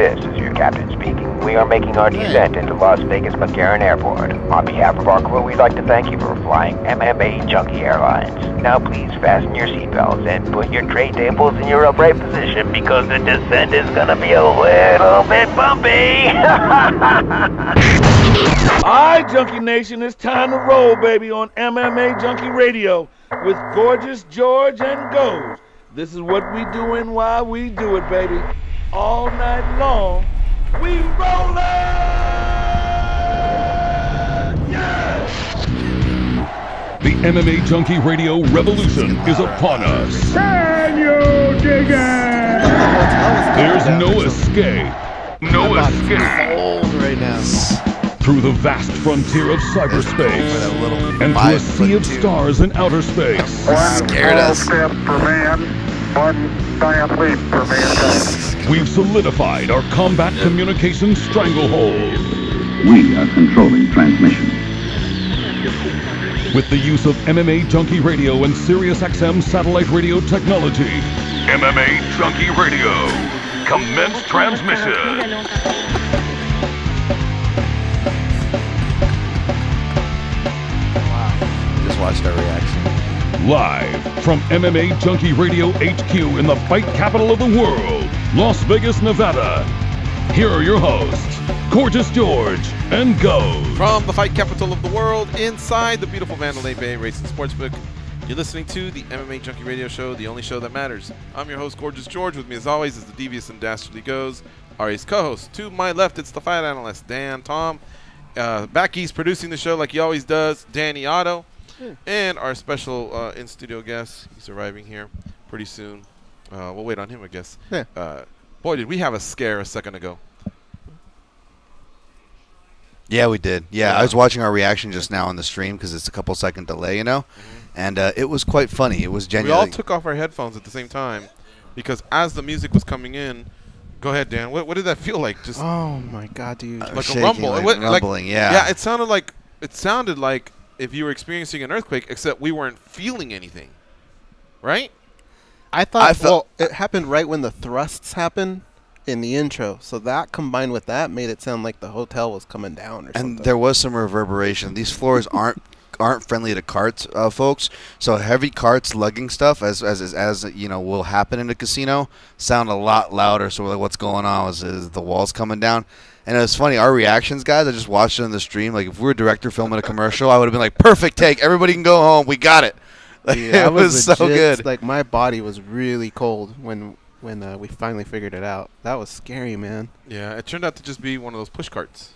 This is your captain speaking. We are making our descent into Las Vegas McCarran Airport. On behalf of our crew, we'd like to thank you for flying MMAjunkie Airlines. Now please fasten your seatbelts and put your tray tables in your upright position because the descent is gonna be a little bit bumpy. Alright, Junkie Nation, it's time to roll, baby, on MMAjunkie Radio with Gorgeous George and Goes. This is what we do and why we do it, baby. All night long, we rollin'! Yeah! The MMAjunkie Radio revolution is upon us. Can you dig it? There's no escape. No escape. Old right now. Through the vast frontier of cyberspace and through a sea of stars in outer space. Scared us. We've solidified our combat communication stranglehold. We are controlling transmission. With the use of MMAjunkie Radio and SiriusXM satellite radio technology. MMAjunkie Radio. Commence transmission. Watched our reaction. Live from MMAjunkie Radio HQ in the fight capital of the world, Las Vegas, Nevada. Here are your hosts, Gorgeous George and Goes. From the fight capital of the world, inside the beautiful Mandalay Bay Racing Sportsbook, you're listening to the MMAjunkie Radio Show, the only show that matters. I'm your host, Gorgeous George. With me, as always, is the devious and dastardly Goes, our ace co-host. To my left, it's the fight analyst, Dan Tom. Back east, producing the show like he always does, Danny Otto. And our special in-studio guest, he's arriving here pretty soon. We'll wait on him, I guess. Yeah. Boy, did we have a scare a second ago. Yeah, we did. Yeah, I was watching our reaction just now on the stream because it's a couple-second delay, you know? And it was quite funny. It was genuine. We all took off our headphones at the same time because as the music was coming in, go ahead, Dan. What did that feel like? Just oh, my God, dude. like shaking, a rumble. like rumbling, yeah. Yeah, it sounded like if you were experiencing an earthquake, except we weren't feeling anything, right? I thought, it happened right when the thrusts happened in the intro. So that combined with that made it sound like the hotel was coming down or something. And there was some reverberation. These floors aren't friendly to carts, folks. So heavy carts lugging stuff, as you know, will happen in a casino, sound a lot louder. So like, what's going on is the walls coming down. And it was funny, our reactions, guys, I just watched it on the stream. Like, if we were a director filming a commercial, I would have been like, perfect take. Everybody can go home. We got it. Like, yeah, it was so good. Like, my body was really cold when we finally figured it out. That was scary, man. Yeah, it turned out to just be one of those push carts.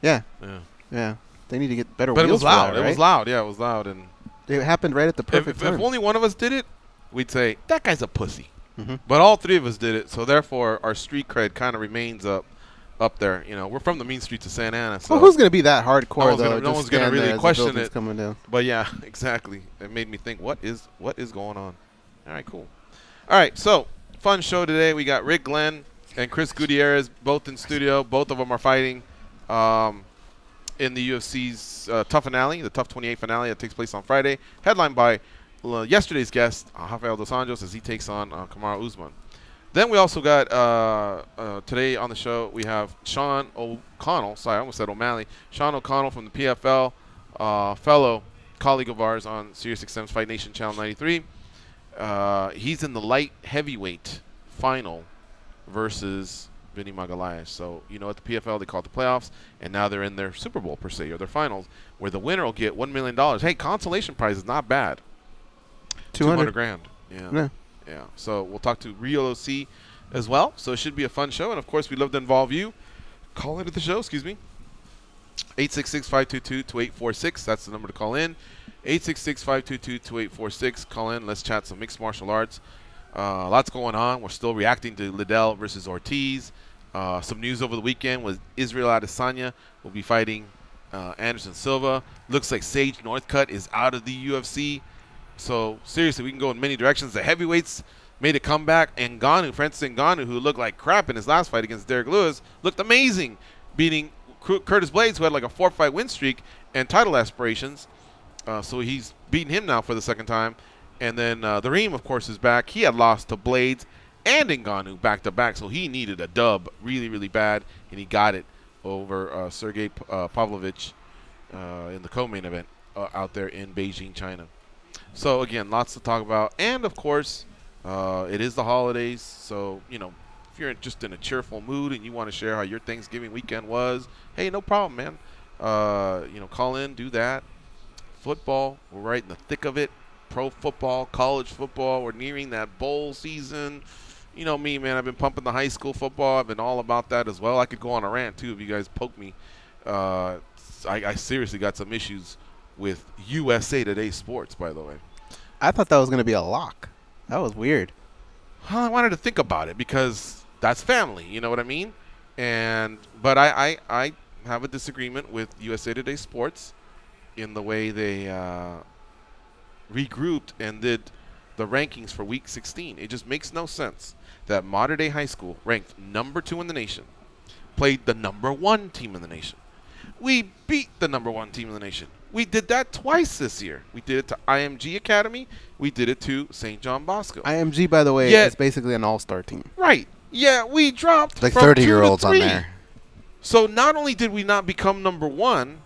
Yeah. Yeah. Yeah. They need to get better But wheels it was loud. for that, right? It was loud. Yeah, it was loud. And it happened right at the perfect time. If only one of us did it, we'd say, that guy's a pussy. Mm-hmm. But all three of us did it, so therefore our street cred kind of remains up there. You know, we're from the mean streets of Santa Ana. So well, who's going to be that hardcore, though? No one's going to really question it. Coming down. But yeah, exactly. It made me think, what is going on? All right, cool. All right, so fun show today. We got Rick Glenn and Chris Gutierrez both in studio. Both of them are fighting in the UFC's Tough finale, the Tough 28 finale that takes place on Friday, headlined by yesterday's guest, Rafael Dos Anjos, as he takes on Kamaru Usman. Then we also got, today on the show, we have Sean O'Connell. Sorry, I almost said O'Malley. Sean O'Connell from the PFL, fellow colleague of ours on SiriusXM's Fight Nation Channel 93. He's in the light heavyweight final versus Vinny Magalhaes. So, you know, at the PFL, they call it the playoffs, and now they're in their Super Bowl, per se, or their finals, where the winner will get $1 million. Hey, consolation prize is not bad. 200 grand. Yeah. Yeah. So we'll talk to Real OC as well. So it should be a fun show. And, of course, we'd love to involve you. Call into the show, 866-522-2846. That's the number to call in. 866-522-2846. Call in. Let's chat some mixed martial arts. Lots going on. We're still reacting to Liddell versus Ortiz. Some news over the weekend was Israel Adesanya will be fighting Anderson Silva. Looks like Sage Northcutt is out of the UFC. So, seriously, we can go in many directions. The heavyweights made a comeback. Francis Ngannou, who looked like crap in his last fight against Derek Lewis, looked amazing, beating Curtis Blades, who had like a 4-fight win streak and title aspirations. So he's beaten him now for the second time. And then the Reem, of course, is back. He had lost to Blades and Ngannou back-to-back, so he needed a dub really, really bad, and he got it over Sergey Pavlovich in the co-main event out there in Beijing, China. So, again, lots to talk about. And, of course, it is the holidays, so, you know, if you're just in a cheerful mood and you want to share how your Thanksgiving weekend was, hey, no problem, man. You know, call in, do that. Football, we're right in the thick of it. Pro football, college football, we're nearing that bowl season. You know me, man, I've been pumping the high school football. I've been all about that as well. I could go on a rant, too, if you guys poke me. I seriously got some issues with USA Today Sports, by the way. I thought that was going to be a lock. That was weird. Well, I wanted to think about it because that's family, you know what I mean? But I have a disagreement with USA Today Sports in the way they regrouped and did the rankings for Week 16. It just makes no sense that Mater Dei High School, ranked number 2 in the nation, played the number 1 team in the nation. We beat the number 1 team in the nation. We did that twice this year. We did it to IMG Academy. We did it to St. John Bosco. IMG, by the way, is basically an all-star team. Right. Yeah, we dropped like from 30-year-olds on there. So not only did we not become number 1,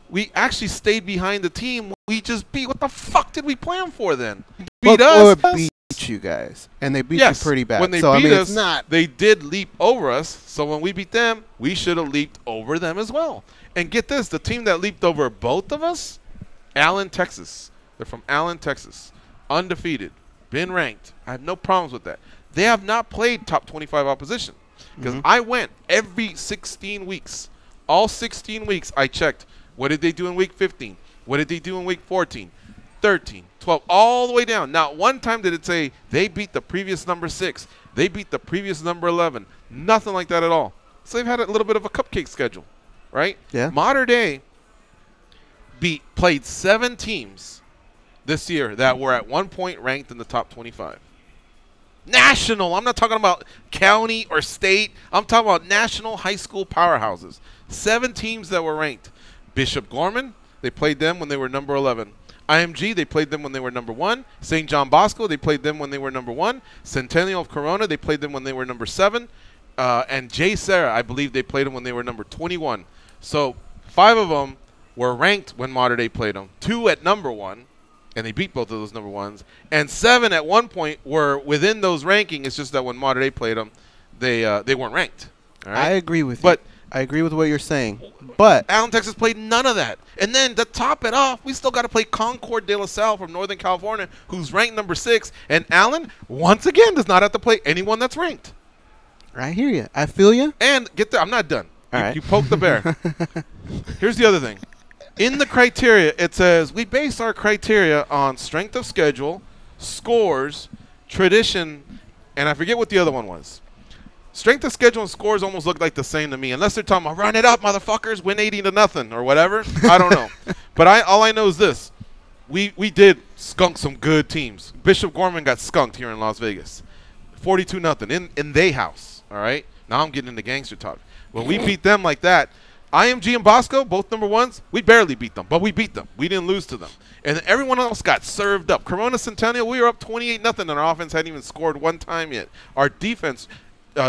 we actually stayed behind the team we just beat. What the fuck did we plan for then? Beat us? Or beat you guys. And they beat you pretty bad. When they beat us, they did leap over us. So when we beat them, we should have leaped over them as well. And get this, the team that leaped over both of us, Allen, Texas. They're from Allen, Texas. Undefeated. Been ranked. I have no problems with that. They have not played top 25 opposition. Because I went every 16 weeks. All 16 weeks I checked. What did they do in week 15? What did they do in week 14? 13, 12, all the way down. Not one time did it say they beat the previous number 6. They beat the previous number 11. Nothing like that at all. So they've had a little bit of a cupcake schedule, right? Yeah. Mater Dei played 7 teams this year that were at one point ranked in the top 25. National. I'm not talking about county or state. I'm talking about national high school powerhouses. 7 teams that were ranked. Bishop Gorman, they played them when they were number 11. IMG, they played them when they were number 1. St. John Bosco, they played them when they were number 1. Centennial of Corona, they played them when they were number 7. And J. Sarah, I believe they played them when they were number 21. So 5 of them were ranked when Mater Dei played them. 2 at number 1, and they beat both of those number 1s. And 7 at one point were within those rankings. It's just that when Mater Dei played them, they weren't ranked. All right? I agree with you. I agree with what you're saying. But Allen, Texas played none of that. And then to top it off, we still got to play Concord de La Salle from Northern California, who's ranked number 6. And Allen, once again, does not have to play anyone that's ranked. I hear you. I feel you. And get there. I'm not done. All right. You poked the bear. Here's the other thing. In the criteria, it says we base our criteria on strength of schedule, scores, tradition, and I forget what the other one was. Strength of schedule and scores almost look like the same to me, unless they're talking about run it up, motherfuckers, win 80-0 or whatever. I don't know. But all I know is this. We did skunk some good teams. Bishop Gorman got skunked here in Las Vegas. 42-0 in they house, all right? Now I'm getting into gangster talk. When we beat them like that, IMG and Bosco, both number 1s, we barely beat them, but we beat them. We didn't lose to them. And everyone else got served up. Corona Centennial, we were up 28-0, and our offense hadn't even scored one time yet. Our defense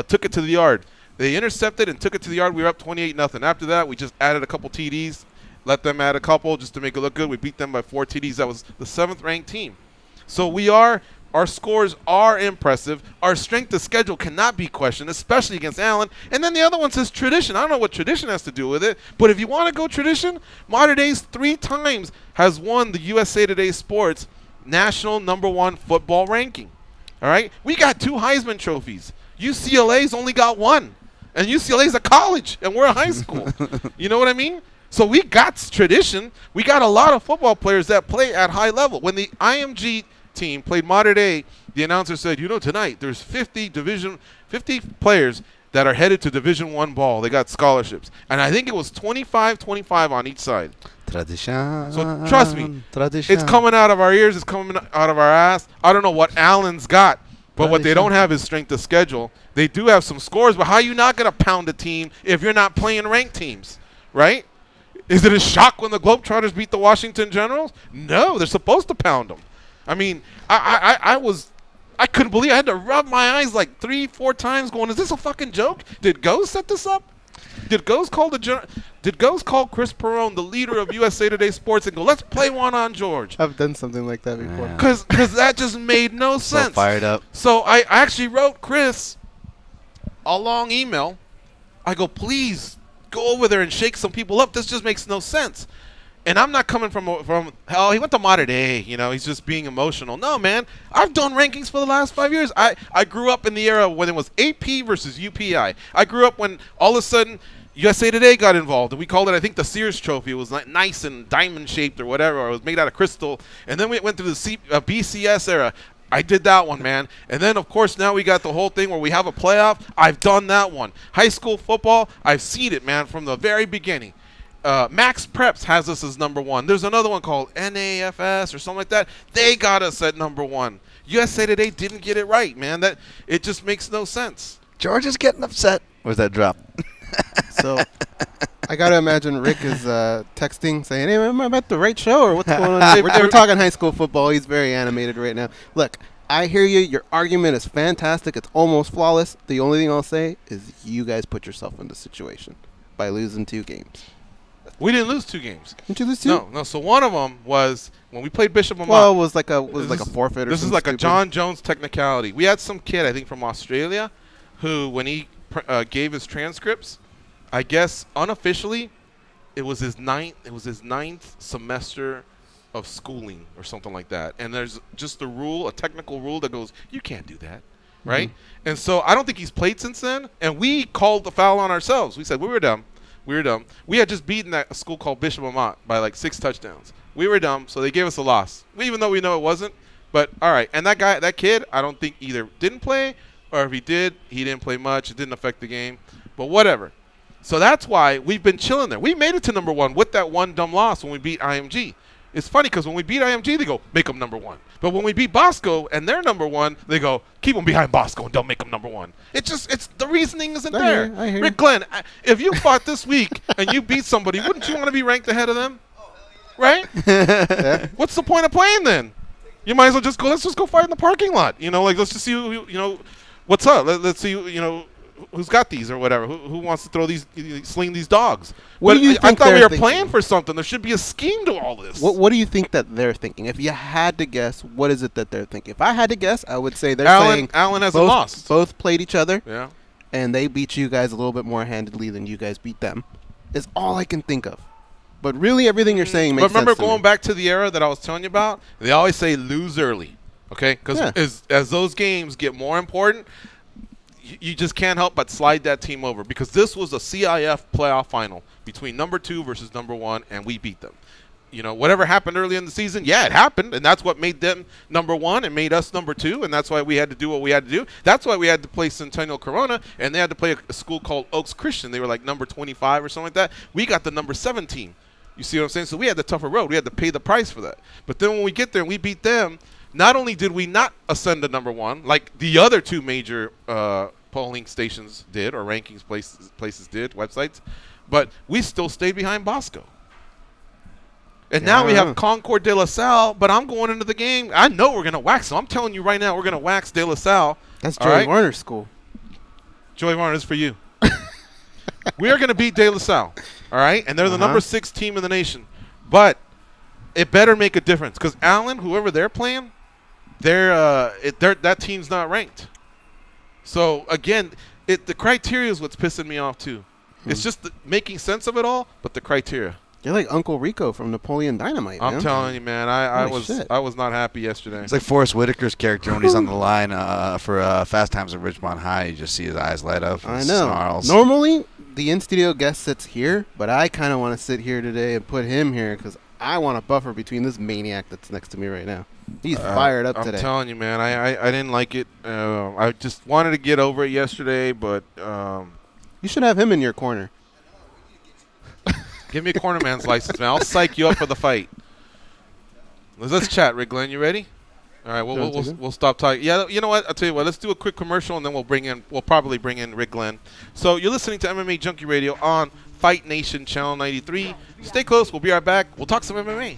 took it to the yard. They intercepted and took it to the yard. We were up 28-0. After that, we just added a couple TDs, let them add a couple just to make it look good. We beat them by 4 TDs. That was the 7th-ranked team. So our scores are impressive. Our strength of schedule cannot be questioned, especially against Allen. And then the other one says tradition. I don't know what tradition has to do with it, but if you want to go tradition, Mater Dei's 3 times has won the USA Today Sports national number 1 football ranking. All right? We got 2 Heisman trophies. UCLA's only got 1. And UCLA's a college, and we're a high school. You know what I mean? So we got tradition. We got a lot of football players that play at high level. When the IMG team played Mater Dei, the announcer said, tonight there's 50 players that are headed to Division I ball. They got scholarships. And I think it was 25-25 on each side. Tradition. So trust me, Tradition. It's coming out of our ears. It's coming out of our ass. I don't know what Allen's got. But what they don't have is strength of schedule. They do have some scores, but how are you not going to pound a team if you're not playing ranked teams, right? Is it a shock when the Globetrotters beat the Washington Generals? No, they're supposed to pound them. I mean, I was I couldn't believe it. I had to rub my eyes like 3-4 times going, is this a fucking joke? Did Ghost set this up? Did Ghost call Chris Perone, the leader of USA Today Sports, and go, let's play one on George? I've done something like that before. Because that just made no sense. So fired up. So I actually wrote Chris a long email. I go, please go over there and shake some people up. This just makes no sense. And I'm not coming from oh, he went to Modern Day, you know, he's just being emotional. No, man, I've done rankings for the last 5 years. I grew up in the era when it was AP versus UPI. I grew up when all of a sudden USA Today got involved, and we called it, I think, the Sears Trophy. It was like nice and diamond-shaped or whatever, or it was made out of crystal. And then we went through the BCS era. I did that one, man. And then, of course, now we got the whole thing where we have a playoff. I've done that one. High school football, I've seen it, man, from the very beginning. Max Preps has us as #1. There's another one called NAFS or something like that. They got us at #1. USA Today didn't get it right, man. That it just makes no sense. George is getting upset. Where's that drop? So I got to imagine Rick is texting saying, hey, am I at the right show or what's going on? We're talking high school football. He's very animated right now. Look, I hear you. Your argument is fantastic. It's almost flawless. The only thing I'll say is you guys put yourself in the situation by losing 2 games. We didn't lose 2 games. Didn't you lose 2? No. So one of them was when we played Bishop Amat. Well, it was like a forfeit. Or this is like a John Jones technicality. We had some kid, I think, from Australia, who when he gave his transcripts, I guess unofficially, it was his ninth semester of schooling or something like that. And there's just a technical rule that goes, you can't do that, right? Mm-hmm. And so I don't think he's played since then. And we called the foul on ourselves. We said we were dumb. We had just beaten that school called Bishop Amat by like 6 touchdowns. We were dumb, so they gave us a loss, even though we know it wasn't. But all right, and that kid, I don't think either didn't play, or if he did, he didn't play much. It didn't affect the game, but whatever. So that's why we've been chilling there. We made it to #1 with that one dumb loss when we beat IMG. It's funny because when we beat IMG, they go, make them #1. But when we beat Bosco and they're #1, they go, keep them behind Bosco and don't make them #1. It's the reasoning isn't there. I hear Rick Glenn, if you fought this week and you beat somebody, wouldn't you want to be ranked ahead of them? Right? Yeah. What's the point of playing then? You might as well just go, let's just go fight in the parking lot. You know, like let's just see who, what's up. Let's see, who's got these or whatever. Who wants to throw sling these dogs? What do you think I thought we were thinking? playing for something. There should be a scheme to all this. What do you think that they're thinking? If you had to guess, what is it that they're thinking? If I had to guess, I would say they're saying Allen hasn't lost. Both played each other. Yeah. And they beat you guys a little bit more handedly than you guys beat them. Is all I can think of. But really, everything you're saying makes sense. But remember, going back to the era that I was telling you about, they always say lose early, okay? Because as those games get more important, you just can't help but slide that team over, because this was a CIF playoff final between #2 versus #1, and we beat them. Whatever happened early in the season, it happened, and that's what made them #1 and made us #2, and that's why we had to do what we had to do. That's why we had to play Centennial Corona, and they had to play a school called Oaks Christian. They were like #25 or something like that. We got the #7 team. You see what I'm saying? So we had the tougher road. We had to pay the price for that. But then when we get there and we beat them, not only did we not ascend to #1 like the other 2 major polling stations did, or rankings places did, websites, but we still stayed behind Bosco. And now we have Concord de La Salle, but I'm going into the game. I know we're going to wax them. I'm telling you right now, we're going to wax de La Salle. That's Joey Warner's school. Joey Warner is for you. We are going to beat de La Salle, all right? And they're the #6 team in the nation. But it better make a difference, because Allen, whoever they're playing, that team's not ranked. So, again, the criteria is what's pissing me off, too. It's just making sense of it all, but the criteria. You're like Uncle Rico from Napoleon Dynamite, man. I'm telling you, man. I was not happy yesterday. It's like Forrest Whitaker's character when he's on the line for Fast Times at Ridgemont High. You just see his eyes light up. I know. Snarls. Normally, the in-studio guest sits here, but I kind of want to sit here today and put him here because I want a buffer between this maniac that's next to me right now. He's fired up today. I'm telling you, man. I didn't like it. I just wanted to get over it yesterday, but you should have him in your corner. Give me a cornerman's license, man. I'll psych you up for the fight. Let's chat, Rick Glenn. You ready? All right, we'll stop talking. Yeah, you know what? I'll tell you what. Let's do a quick commercial, and then we'll probably bring in Rick Glenn. So you're listening to MMA Junkie Radio on Fight Nation Channel 93. Stay close. We'll be right back. We'll talk some MMA.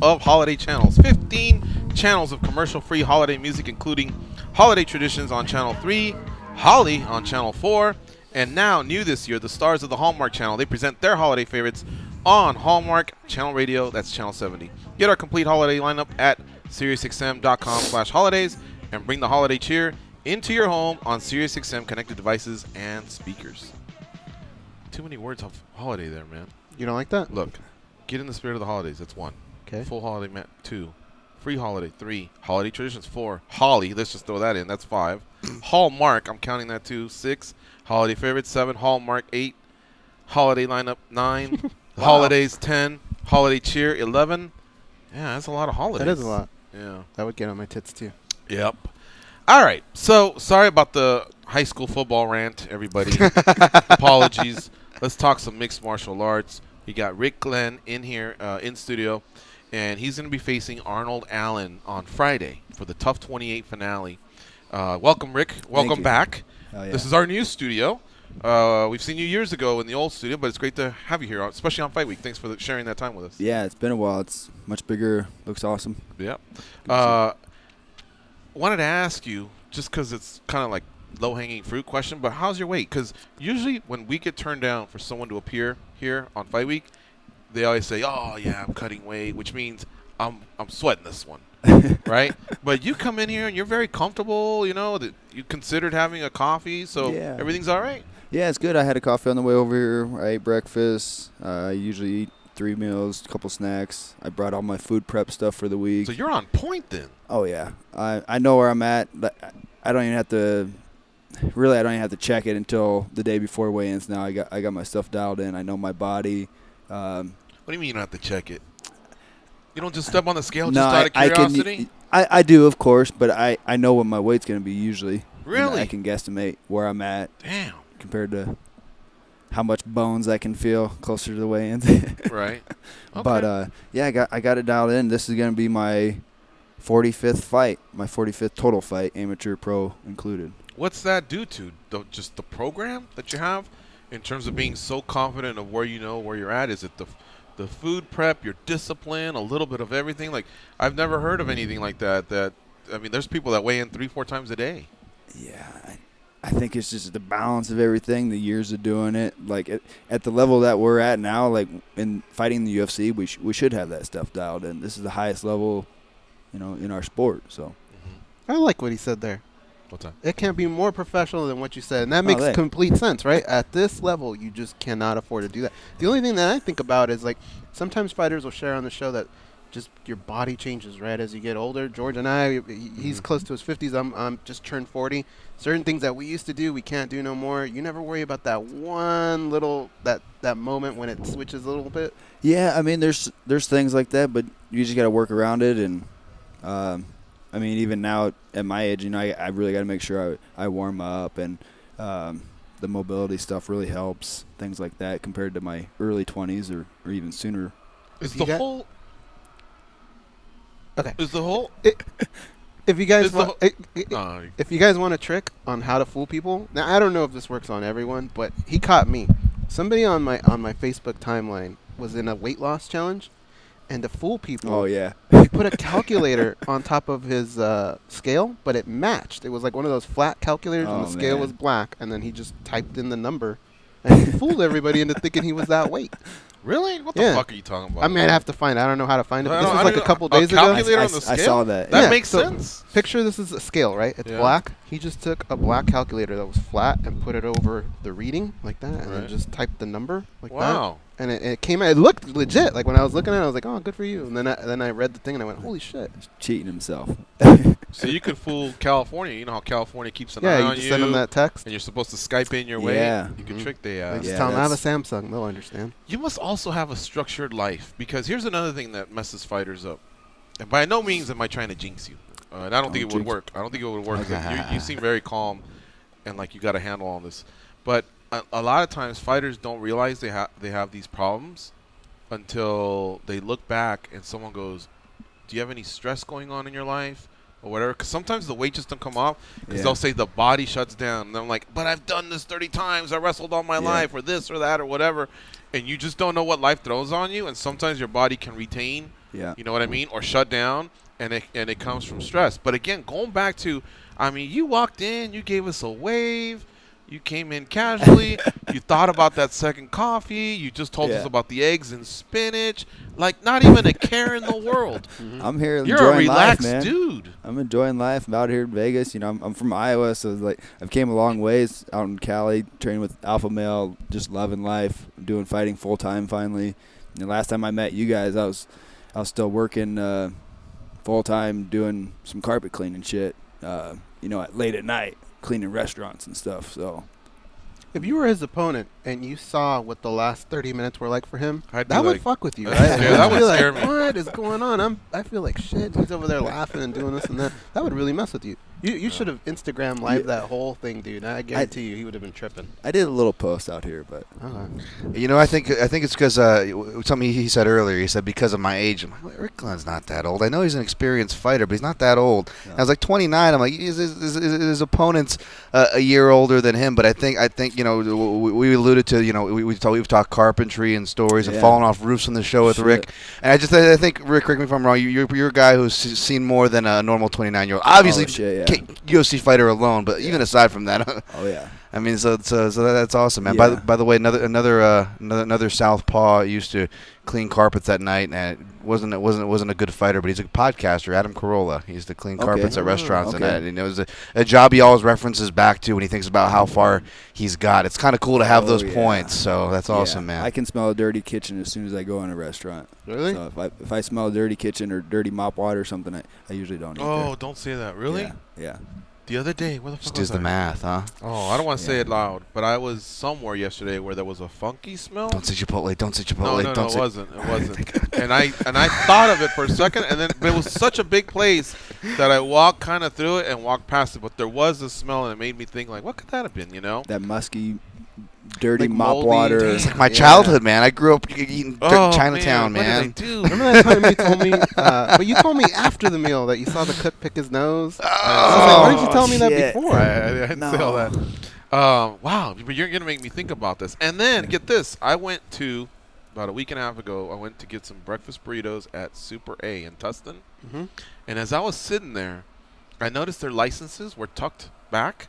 of holiday channels. 15 channels of commercial-free holiday music, including Holiday Traditions on Channel 3, Holly on Channel 4, and now, new this year, the stars of the Hallmark Channel. They present their holiday favorites on Hallmark Channel Radio. That's Channel 70. Get our complete holiday lineup at SiriusXM.com/holidays and bring the holiday cheer into your home on SiriusXM connected devices and speakers. Too many words of holiday there, man. You don't like that? Look, get in the spirit of the holidays. That's 1. Okay. Full holiday, 2. Free holiday, 3. Holiday Traditions, 4. Holly, let's just throw that in. That's 5. Hallmark, I'm counting that too. 6. Holiday Favorites, 7. Hallmark, 8. Holiday Lineup, 9. Wow. Holidays, 10. Holiday Cheer, 11. Yeah, that's a lot of holidays. That is a lot. Yeah. That would get on my tits too. Yep. All right. So, sorry about the high school football rant, everybody. Apologies. Let's talk some mixed martial arts. We got Rick Glenn in here, in studio, and he's going to be facing Arnold Allen on Friday for the Tough 28 finale. Welcome, Rick. Welcome back. Oh, yeah. This is our new studio. We've seen you years ago in the old studio, but it's great to have you here, especially on Fight Week. Thanks for sharing that time with us. Yeah, it's been a while. It's much bigger. Looks awesome. Yeah. Wanted to ask you, just because it's kind of like low-hanging fruit question, but how's your weight? Because usually when we get turned down for someone to appear here on Fight Week, they always say, "Oh yeah, I'm cutting weight," which means I'm sweating this one, right? But you come in here and you're very comfortable. You know that you considered having a coffee, so Yeah. everything's all right. Yeah, it's good. I had a coffee on the way over here. I ate breakfast. I usually eat 3 meals, a couple snacks. I brought all my food prep stuff for the week. So you're on point then. Oh yeah, I know where I'm at. I don't even have to. Really, I don't even have to check it until the day before weigh-ins. Now I got my stuff dialed in. I know my body. What do you mean you don't have to check it? You don't just step on the scale No, just out of curiosity? I do, of course, but I know what my weight's going to be usually. Really? And I can guesstimate where I'm at. Damn. Compared to how much bones I can feel closer to the weigh-ins. Right. Okay. But yeah, I got it dialed in. This is going to be my 45th fight, my 45th total fight, amateur, pro included. What's that due to? Just the program that you have in terms of being so confident of where you know where you're at? Is it the food prep, your discipline, a little bit of everything? Like, I've never heard of anything like that. I mean, there's people that weigh in 3-4 times a day. Yeah, I think it's just the balance of everything, the years of doing it. Like, at the level that we're at now, like in fighting the UFC, we should have that stuff dialed in. This is the highest level, in our sport. So, I like what he said there. What's that? It can't be more professional than what you said, and that makes complete sense, right? At this level, you just cannot afford to do that. The only thing that I think about is, like, sometimes fighters will share on the show that just your body changes, right, as you get older. George and I, he's close to his 50s. I'm just turned 40. Certain things that we used to do, we can't do no more. You never worry about that one little that moment when it switches a little bit. Yeah, I mean, there's things like that, but you just got to work around it. And I mean, even now at my age, I really got to make sure I warm up, and the mobility stuff really helps. Things like that compared to my early 20s or even sooner. Is the whole okay? Is the whole if you guys want, if you guys want a trick on how to fool people, now I don't know if this works on everyone, but he caught me. Somebody on my Facebook timeline was in a weight loss challenge, and to fool people, oh yeah, he put a calculator on top of his scale, but it matched. It was like one of those flat calculators, and the scale was black, and then he just typed in the number, and he fooled everybody into thinking he was that weight. Really? What the fuck are you talking about? I mean, I'd have to find it. I don't know how to find it. This was like a couple days ago. Calculator on the scale? I saw that. That makes sense. Picture this is a scale, right? It's black. He just took a black calculator that was flat and put it over the reading like that, and then just typed the number like that. Wow. And it came out. It looked legit. Like when I was looking at it, I was like, "Oh, good for you." And then I read the thing and I went, "Holy shit!" He's cheating himself. So you could fool California. You know how California keeps an eye you on just you. send them that text, and you're supposed to Skype in your way. Yeah. You can trick the ass. Just tell them I have a Samsung. They'll understand. You must also have a structured life, because here's another thing that messes fighters up. And by no means am I trying to jinx you. And I don't think it would work. I don't think it would work. You seem very calm, and like you got a handle on this. But a lot of times fighters don't realize they have these problems until they look back and someone goes, "Do you have any stress going on in your life?" or whatever. Because sometimes the weight just don't come off, because they'll say the body shuts down. And I'm like, but I've done this 30 times. I wrestled all my life, or this or that or whatever. And you just don't know what life throws on you. And sometimes your body can retain Yeah. You know what I mean? Or shut down, and it comes from stress. But again, going back to, I mean, you walked in, you gave us a wave. You came in casually. You thought about that second coffee. You just told us about the eggs and spinach. Like, not even a care in the world. I'm here. You're enjoying a relaxed life, man. dude. I'm enjoying life. I'm out here in Vegas. You know, I'm from Iowa, so like I've came a long ways out in Cali, training with Alpha Male, just loving life, doing fighting full time finally. And the last time I met you guys, I was still working full time doing some carpet cleaning shit. You know, late at night, cleaning restaurants and stuff. So if you were his opponent and you saw what the last 30 minutes were like for him, I'd that be would like, fuck with you, right? yeah, that would You'd be scare like, me. what is going on? I feel like shit. He's over there laughing and doing this and that. That would really mess with you. You should have Instagram live that whole thing, dude. I guarantee you he would have been tripping. I did a little post out here, but You know, I think it's because something he said earlier. He said because of my age. I'm like, Rick Glenn's not that old. I know he's an experienced fighter, but he's not that old. No. I was like 29. I'm like, his opponent's a year older than him. But I think you know, we alluded to, you know, we've talked carpentry and stories and falling off roofs on the show with Rick. And I think Rick, correct me if I'm wrong. You're a guy who's seen more than a normal 29-year-old. Obviously, UFC fighter alone, but even aside from that, oh yeah. I mean, so that's awesome, man. Yeah. By the way, another southpaw used to clean carpets at night, and wasn't a good fighter, but he's a podcaster. Adam Carolla. He used to clean carpets at restaurants, and it was a job he always references back to when he thinks about how far he's got. It's kind of cool to have those points, so that's awesome, man. I can smell a dirty kitchen as soon as I go in a restaurant. Really? So if I smell a dirty kitchen or dirty mop water or something, I usually don't eat there. Don't say that. Really? Yeah. The other day, where the fuck Just was does the I? math, huh? Oh, I don't want to say it loud, but I was somewhere yesterday where there was a funky smell. Don't say Chipotle. Don't say Chipotle. No, Don't it say wasn't. It wasn't. and I thought of it for a second, and then but it was such a big place that I walked kind of through it and walked past it. But there was a smell, and it made me think, like, what could that have been? You know? That musky, dirty Like mop moldy water. It's like my childhood, man. I grew up eating Chinatown, man. man. What did I do? Remember that time you told me, but you told me after the meal that you saw the cook pick his nose? I was like, why didn't you tell me that shit. before? I didn't say all that. Wow, but you're going to make me think about this. And then, get this. I went to, about a week and a half ago, I went to get some breakfast burritos at Super A in Tustin. Mm-hmm. And as I was sitting there, I noticed their licenses were tucked back.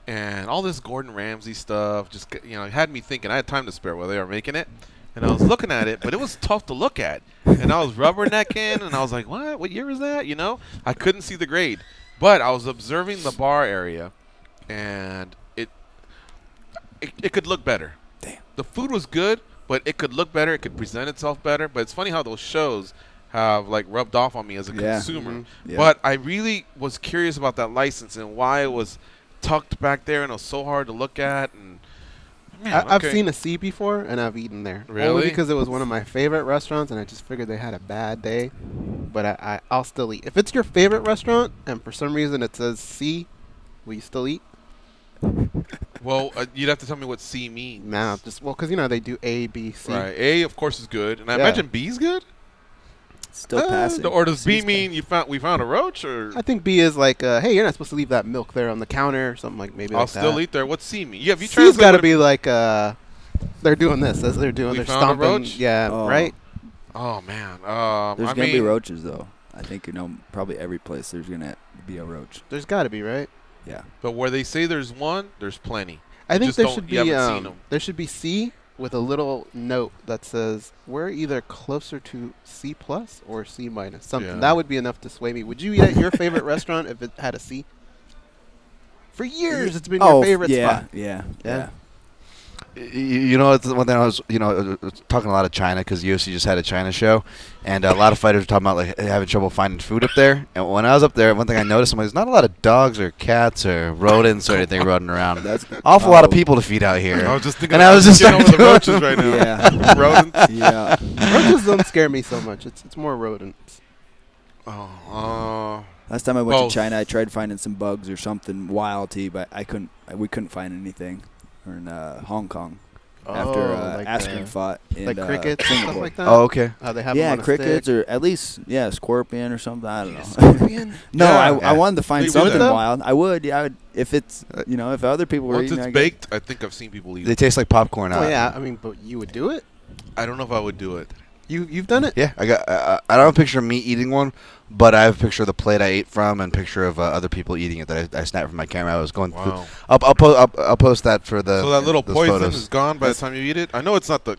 And all this Gordon Ramsay stuff just, you know, had me thinking. I had time to spare while they were making it. And I was looking at it, but it was tough to look at. And I was rubbernecking, and I was like, what year is that? You know? I couldn't see the grade. But I was observing the bar area, and it could look better. Damn. The food was good, but it could look better. It could present itself better. But it's funny how those shows have, like, rubbed off on me as a consumer. Mm-hmm. Yeah. But I really was curious about that license and why it was tucked back there, and it was so hard to look at. And man, I've seen a C before, and I've eaten there. Really? Only because it was one of my favorite restaurants, and I just figured they had a bad day. But I'll still eat. If it's your favorite restaurant, and for some reason it says C, will you still eat? Well, you'd have to tell me what C means. Nah, because you know they do A, B, C. Right. A, of course, is good, and I Yeah. imagine B is good. Still passing. Or does B C's mean we found a roach? Or I think B is like, hey, you're not supposed to leave that milk there on the counter or something like maybe I'll like still that. eat there. What's C mean? Yeah, have you C's got to translated? be like, they're doing this as they're doing. We They're found a stomping. roach? Yeah, Oh. right. Oh man. There's I gonna be mean, roaches though. I think probably every place there's gonna be a roach. There's got to be, right? Yeah. But where they say there's one, there's plenty. I think just there don't- should you be haven't seen 'em. there should be C with a little note that says we're either closer to C plus or C minus. Something Yeah. that would be enough to sway me. Would you eat at your favorite restaurant if it had a C? For years, it's been your favorite spot. Yeah. You know, it's one thing I was, talking a lot of China because UFC just had a China show, and a lot of fighters were talking about like having trouble finding food up there. And when I was up there, one thing I noticed, there's not a lot of dogs or cats or rodents or anything running around. That's awful lot of people to feed out here. I was just thinking. And I was just getting over the starting roaches right now. Yeah. Rodents. Yeah. Roaches don't scare me so much. It's more rodents. Oh. Last time I went Both. to China, I tried finding some bugs or something wild to eat, but we couldn't find anything. Or in Hong Kong after like Askren fought in like crickets and stuff Singapore. like that. Oh, okay. They have Yeah, them on a crickets stick. or at least scorpion or something. I don't know. Scorpion? No, Yeah. I wanted to find They would something though. wild. I would, yeah. If it's if other people were Once eating, it's I guess. baked, I think I've seen people eat They it. taste like popcorn. Oh yeah, I mean, but you would do it? I don't know if I would do it. You've done it? Yeah, I don't have a picture of me eating one, but I have a picture of the plate I ate from and a picture of other people eating it that I snapped from my camera. I was going through. I'll post that for the. So that little poison photos. is gone by the time you eat it. I know it's not a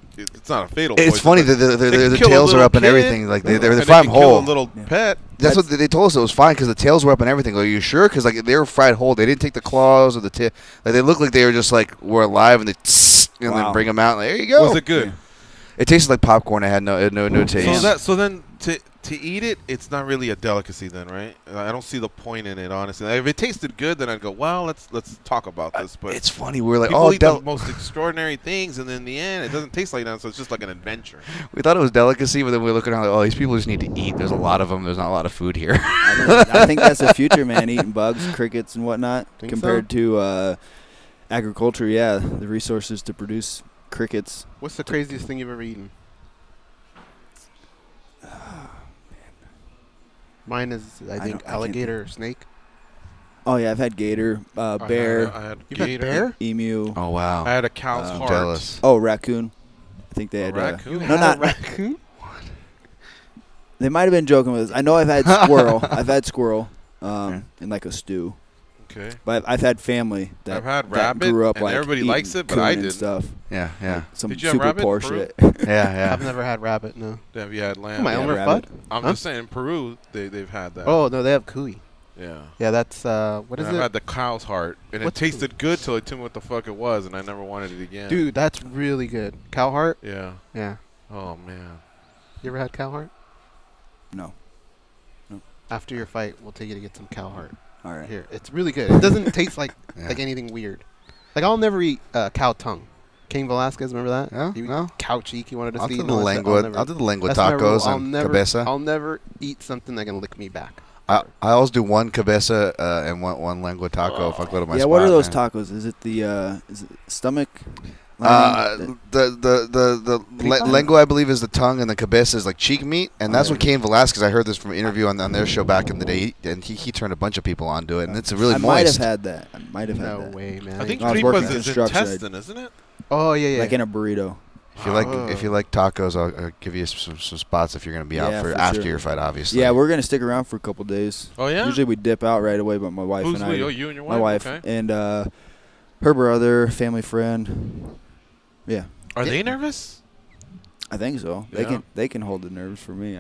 fatal. It's poison, funny that the tails are up and everything. Like they're fried whole. A little pet. That's what they told us. It was fine because the tails were up and everything. Are you sure? Because like they were fried whole. They didn't take the claws or the tail. Like they looked like they were just like were alive and they then bring them out. And there you go. Was it good? Yeah. It tasted like popcorn. It had no taste. So then to eat it, it's not really a delicacy then, right? I don't see the point in it, honestly. Like, if it tasted good, then I'd go, well, let's talk about this. But it's funny. We're like, people eat the most extraordinary things, and then in the end, it doesn't taste like that. So it's just like an adventure. We thought it was delicacy, but then we look around like, oh, these people just need to eat. There's a lot of them. There's not a lot of food here. I think that's the future, man. Eating bugs, crickets, and whatnot compared to agriculture. Yeah, the resources to produce crickets. What's the craziest thing you've ever eaten? Mine is, I think, alligator or snake. Oh, yeah, I've had gator, bear. I had You've gator, had bear? Emu. Oh, wow. I had a cow's heart. Jealous. Oh, raccoon. I think they had raccoon? No, not raccoon. What? They might have been joking with us. I know I've had squirrel. I've had squirrel in like a stew. Okay. But I've had family that, I've had that rabbit, grew up and like everybody likes it, but coon I and didn't. Stuff. Yeah. Like some Did you have super rabbit in poor Peru? shit. Yeah. I've never had rabbit, no. Have you had lamb? My Elmer rabbit. Fudd? I'm just saying, in Peru, they've had that. Oh, no, they have cuy. Yeah. Yeah, that's, what is I've it? had the cow's heart, and What's it tasted good till they told me what the fuck it was, and I never wanted it again. Dude, that's really good. Cow heart? Yeah. Yeah. Oh, man. You ever had cow heart? No. After your fight, we'll take you to get some cow heart. All right. Here, it's really good. It doesn't taste like Yeah. like anything weird. Like I'll never eat cow tongue. Cain Velasquez, remember that? No, He- no. Cow cheek. He wanted us I'll to do eat. the lengua. I'll do the lengua That's my rule. tacos and cabeza. I'll never eat something that can lick me back. I always do one cabeza and one lengua taco if I go to my Yeah, spot. what are those man. tacos? Is it the stomach? The lengua, I believe, is the tongue, and the cabeza is like cheek meat, and that's what Cain Velasquez. I heard this from an interview on their show back in the day, and he turned a bunch of people onto it, and it's really I moist. might have had that. I might have had No that. way, man. I think I was working tripas is construction, intestine, isn't it? Oh yeah, yeah. Like in a burrito. If you like tacos, I'll give you some spots if you're gonna be out Yeah, for for after sure. your fight, obviously. Yeah, we're gonna stick around for a couple days. Oh, yeah? Usually we dip out right away, but my wife Who's and I. we? Oh, you and your wife? My wife Okay. and her brother, family friend. Yeah, Are they nervous? I think so. Yeah. They can hold the nerves for me.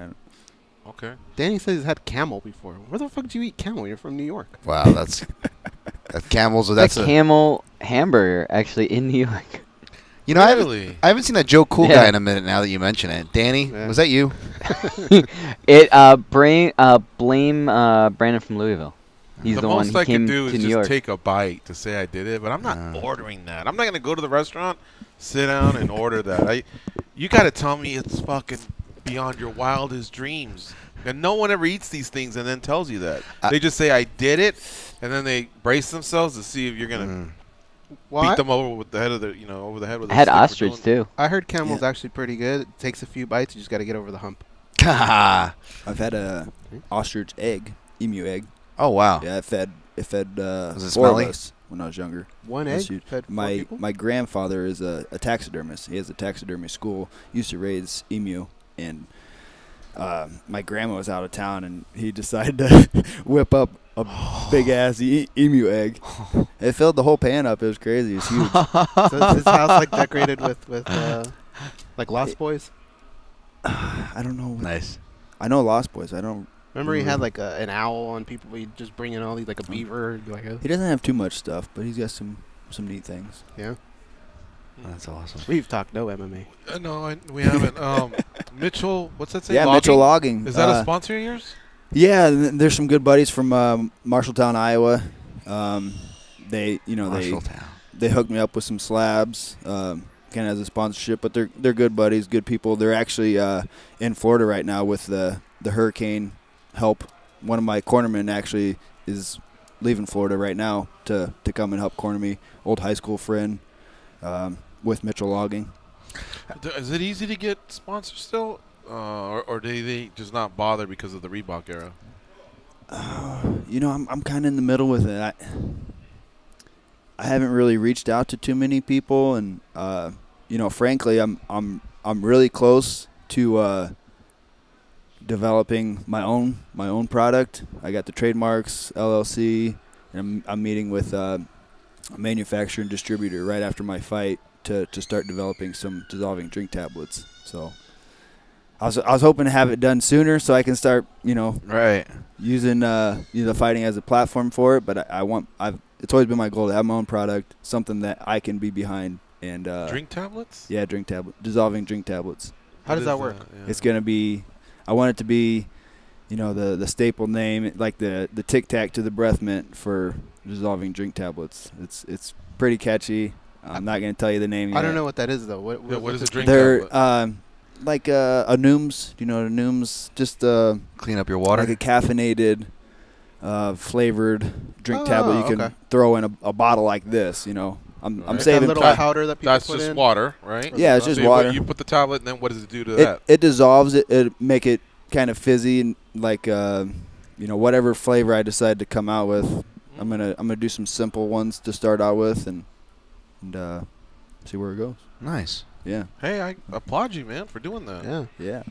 Okay. Danny says he's had camel before. Where the fuck did you eat camel? You're from New York. Wow, that's camels. That's a camel hamburger actually in New York. You know, Really? I haven't seen that Joe Cool Yeah. guy in a minute now that you mention it. Danny, Yeah. was that you? Blame Brandon from Louisville. He's the one most who I came could do to is New just York. take a bite to say I did it, but I'm not ordering that. I'm not gonna go to the restaurant, sit down, and order that. You gotta tell me it's fucking beyond your wildest dreams. And no one ever eats these things and then tells you that. They just say I did it, and then they brace themselves to see if you're gonna beat them over with the head of over the head with. I had ostrich too. I heard camel's actually pretty good. It takes a few bites. You just got to get over the hump. I've had a ostrich egg, emu egg. Oh wow. Yeah, it fed Was it 4 smelly? of us when I was younger. One It was egg huge. fed 4 My people? my grandfather is a taxidermist. He has a taxidermy school. Used to raise emu, and my grandma was out of town, and he decided to whip up a big ass emu egg. It filled the whole pan up. It was crazy. It was huge. So is his house like decorated with like Lost Boys? I don't know. Nice. I know Lost Boys. I don't. Remember he had like an owl on people. He'd just bring in all these like a beaver. And be like, He doesn't have too much stuff, but he's got some neat things. yeah. That's awesome. We've talked no MMA. No, we haven't. Mitchell, what's that say? Yeah, Logging? Mitchell Logging. Is that a sponsor of yours? Yeah, there's some good buddies from Marshalltown, Iowa. They Marshalltown. they hooked me up with some slabs, kind of as a sponsorship. But they're good buddies, good people. They're actually in Florida right now with the hurricane help. One of my cornermen actually is leaving Florida right now to come and help corner me. Old high school friend with Mitchell Logging. Is it easy to get sponsors still, or do they just not bother because of the Reebok era? I'm kind of in the middle with it. I haven't really reached out to too many people, and frankly, I'm really close to developing my own product. I got the trademarks, LLC, and I'm meeting with a manufacturer and distributor right after my fight to start developing some dissolving drink tablets. So I was hoping to have it done sooner so I can start, using the fighting as a platform for it. But it's always been my goal to have my own product, something that I can be behind. And drink tablets? Yeah, dissolving drink tablets. How does that work? Yeah. It's gonna be. I want it to be, the staple name, like the Tic Tac to the breath mint for dissolving drink tablets. It's pretty catchy. I'm not gonna tell you the name yet. I don't know what that is though. What is a drink tablet? They're like a Nooms. Do you know what a Nooms? Just clean up your water. Like a caffeinated, flavored drink tablet you can throw in a bottle like this. I'm saving that little powder that people That's put just in? water, right? Yeah, it's just water. You put the tablet, and then what does it do to that? It dissolves it. It make it kind of fizzy and like whatever flavor I decide to come out with. I'm gonna do some simple ones to start out with and see where it goes. Nice. Yeah. Hey, I applaud you, man, for doing that. Yeah. Yeah.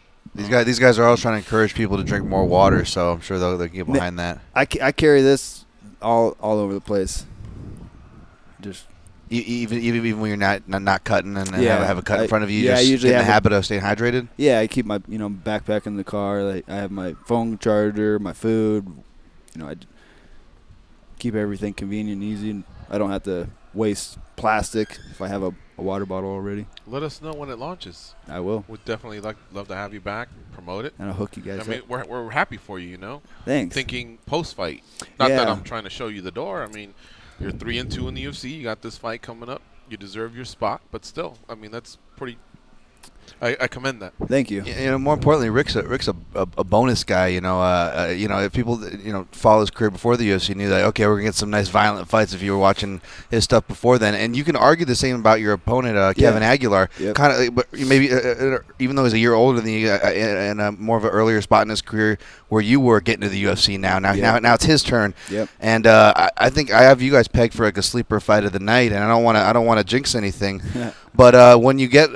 These guys are always trying to encourage people to drink more water, so I'm sure they'll get behind that. I carry this all over the place. Just even when you're not cutting and have a cut in front of you, I usually get in have the habit of staying hydrated. Yeah, I keep my backpack in the car. Like, I have my phone charger, my food. I keep everything convenient and easy, and I don't have to waste plastic if I have a water bottle already. Let us know when it launches. I will. We'd definitely love to have you back, promote it, and I'll hook you guys. I mean, we're happy for you. Thanks. Thinking post fight, not that I'm trying to show you the door. I mean. You're 3-2 in the UFC. You got this fight coming up. You deserve your spot, but still, I mean, that's pretty. I commend that. Thank you. More importantly, Rick's a bonus guy. If people follow his career before the UFC, knew that we're gonna get some nice violent fights if you were watching his stuff before then. And you can argue the same about your opponent, Kevin Aguilar. Yep. Kind of, but maybe even though he's a year older than you, and more of an earlier spot in his career where you were getting to the UFC. Now it's his turn. Yep. And I think I have you guys pegged for like a sleeper fight of the night, and I don't want to jinx anything. But when you get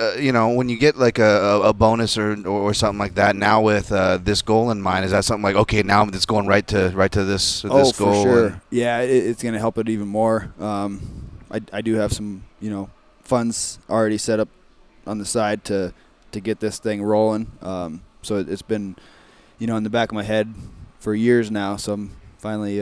like a bonus or something like that, now with this goal in mind, is that something like, okay, now I'm just going right to this goal? For sure. Yeah, it's going to help it even more. I do have some funds already set up on the side to get this thing rolling. So it's been in the back of my head for years now. So I'm finally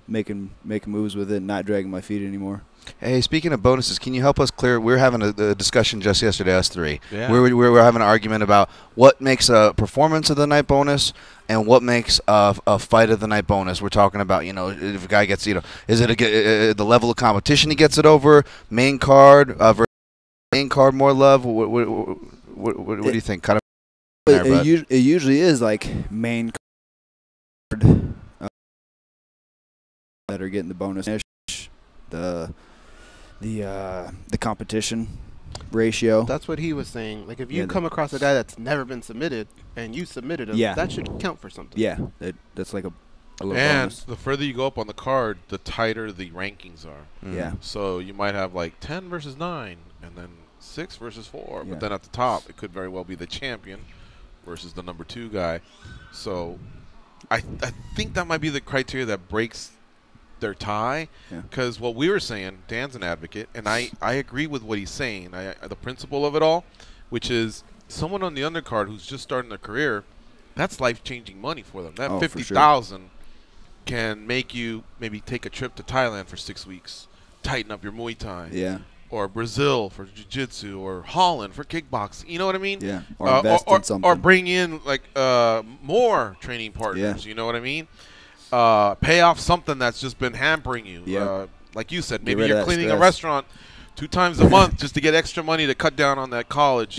making moves with it, and not dragging my feet anymore. Hey, speaking of bonuses, can you help us clear? We were having a discussion just yesterday, us three. Yeah. We were having an argument about what makes a performance of the night bonus and what makes a fight of the night bonus. We're talking about, if a guy gets, is it the level of competition he gets it over, main card, versus main card more love? What do you think? Kind of. It usually is like main card that are getting the bonus. The competition ratio. That's what he was saying. Like, if you come across a guy that's never been submitted and you submitted him, that should count for something. Yeah, that's like a little and bonus. The further you go up on the card, the tighter the rankings are. Yeah. So you might have like 10 versus 9, and then 6 versus 4. But then at the top, it could very well be the champion versus the number 2 guy. So I think that might be the criteria that breaks their tie, because what we were saying, Dan's an advocate, and I agree with what he's saying. The principle of it all, which is someone on the undercard who's just starting their career, that's life-changing money for them. That $50,000 can make you maybe take a trip to Thailand for 6 weeks, tighten up your Muay Thai, or Brazil for jiu-jitsu, or Holland for kickboxing. You know what I mean? Yeah. Or invest in something. Or bring in like more training partners. You know what I mean? Pay off something that's just been hampering you. Like you said, maybe you're cleaning a restaurant 2 times a month just to get extra money to cut down on that college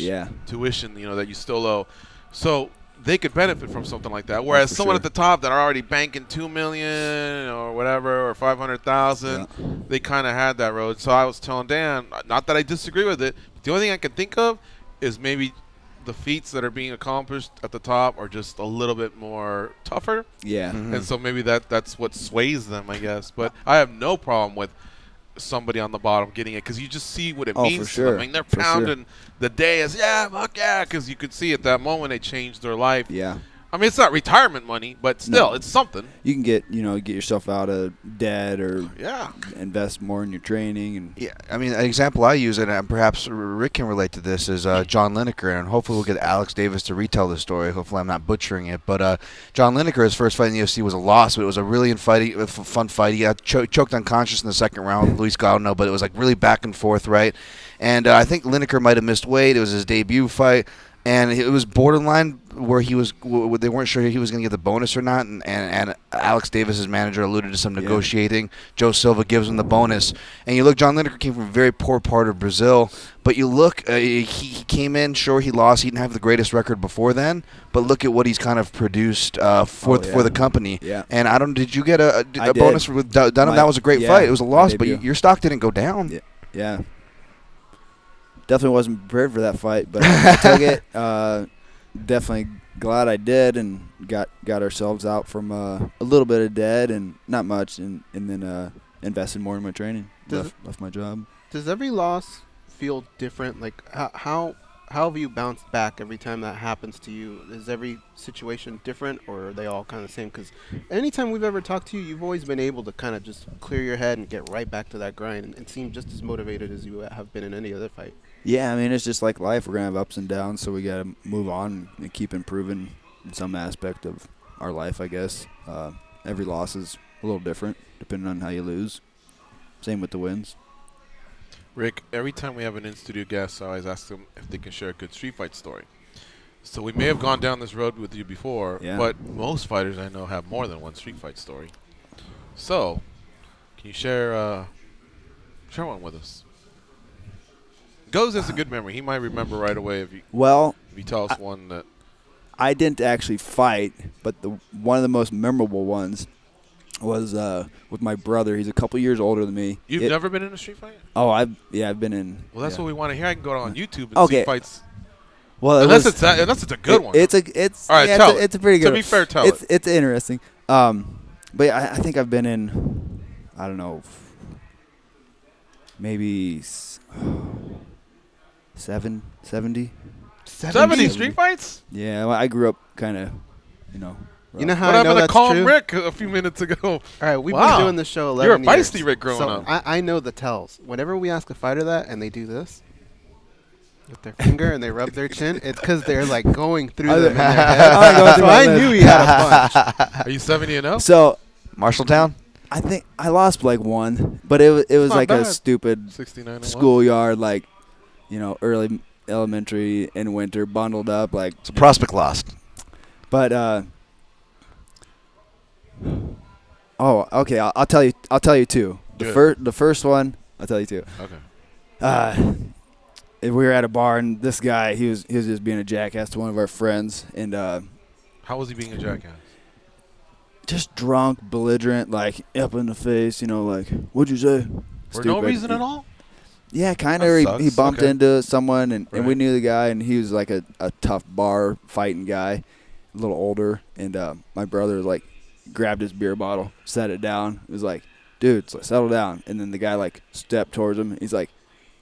tuition, that you still owe. So they could benefit from something like that. Whereas someone at the top that are already banking $2 million or whatever, or $500,000, they kind of had that road. So I was telling Dan, not that I disagree with it, but the only thing I can think of is maybe the feats that are being accomplished at the top are just a little bit more tougher. Yeah. And so maybe that's what sways them, I guess. But I have no problem with somebody on the bottom getting it because you just see what it Oh, means for to them. sure. I mean, they're For sure. pounding the day as, yeah, fuck yeah, because you could see at that moment they changed their life. Yeah. I mean, it's not retirement money, but still, No. it's something. You can get yourself out of debt or Yeah. invest more in your training. And Yeah, I mean, an example I use, and perhaps Rick can relate to this, is John Lineker, and hopefully we'll get Alex Davis to retell the story. Hopefully I'm not butchering it, but John Lineker, his first fight in the UFC was a loss, but it was a really fun fight. He got choked unconscious in the second round with Luis Gaudano, but it was like really back and forth, right? And I think Lineker might have missed weight. It was his debut fight. And it was borderline where they weren't sure he was going to get the bonus or not. And Alex Davis's manager alluded to some negotiating. Joe Silva gives him the bonus. And you look, John Lineker came from a very poor part of Brazil. But you look, he came in, sure, he lost. He didn't have the greatest record before then. But look at what he's kind of produced for the company. Yeah. And did you get a did. bonus with Dunham? That was a great fight. It was a loss, but your stock didn't go down. Yeah. Definitely wasn't prepared for that fight, but I took it. Definitely glad I did, and got ourselves out from a little bit of debt and not much, and then invested more in my training. Left my job. Does every loss feel different? Like how have you bounced back every time that happens to you? Is every situation different, or are they all kind of the same? Because anytime we've ever talked to you, you've always been able to kind of just clear your head and get right back to that grind and seem just as motivated as you have been in any other fight. Yeah, I mean, it's just like life. We're going to have ups and downs, so we got to move on and keep improving in some aspect of our life, I guess. Every loss is a little different depending on how you lose. Same with the wins. Rick, every time we have an in-studio guest, I always ask them if they can share a good street fight story. So we may have gone down this road with you before, but most fighters I know have more than one street fight story. So, can you share one with us? Goes has a good memory. He might remember right away if you tell us one that. I didn't actually fight, but one of the most memorable ones was with my brother. He's a couple years older than me. You've never been in a street fight? Oh, I've been in. Well, that's what we want to hear. I can go on YouTube and see fights. Well, unless it's a good one. It's all right. It's a pretty good. To be fair, tell it. It's interesting. But I think I've been in, I don't know, maybe 70 street fights? Yeah, well, I grew up kind of, rough. You know how what I know happened to that's calm true? Rick a few minutes ago? All right, we've been doing this show 11 years. You're a feisty Rick growing up. I know the tells. Whenever we ask a fighter that and they do this with their finger and they rub their chin, it's because they're like going through them in their head. So I knew he had a bunch. Are you 70-0? So Marshalltown? I think I lost like one, but it was like a stupid schoolyard, like, early elementary in winter, bundled up like. It's a prospect lost. But okay, I'll tell you two. The first one, I'll tell you two. Okay. We were at a bar, and this guy, he was just being a jackass to one of our friends, and how was he being a jackass? Just drunk, belligerent, like up in the face, like, what'd you say? For no reason at all? Yeah, kind of. He bumped into someone, and we knew the guy, and he was like a tough bar fighting guy, a little older, and my brother like grabbed his beer bottle, set it down. It was like, dude, settle down. And then the guy like stepped towards him. He's like,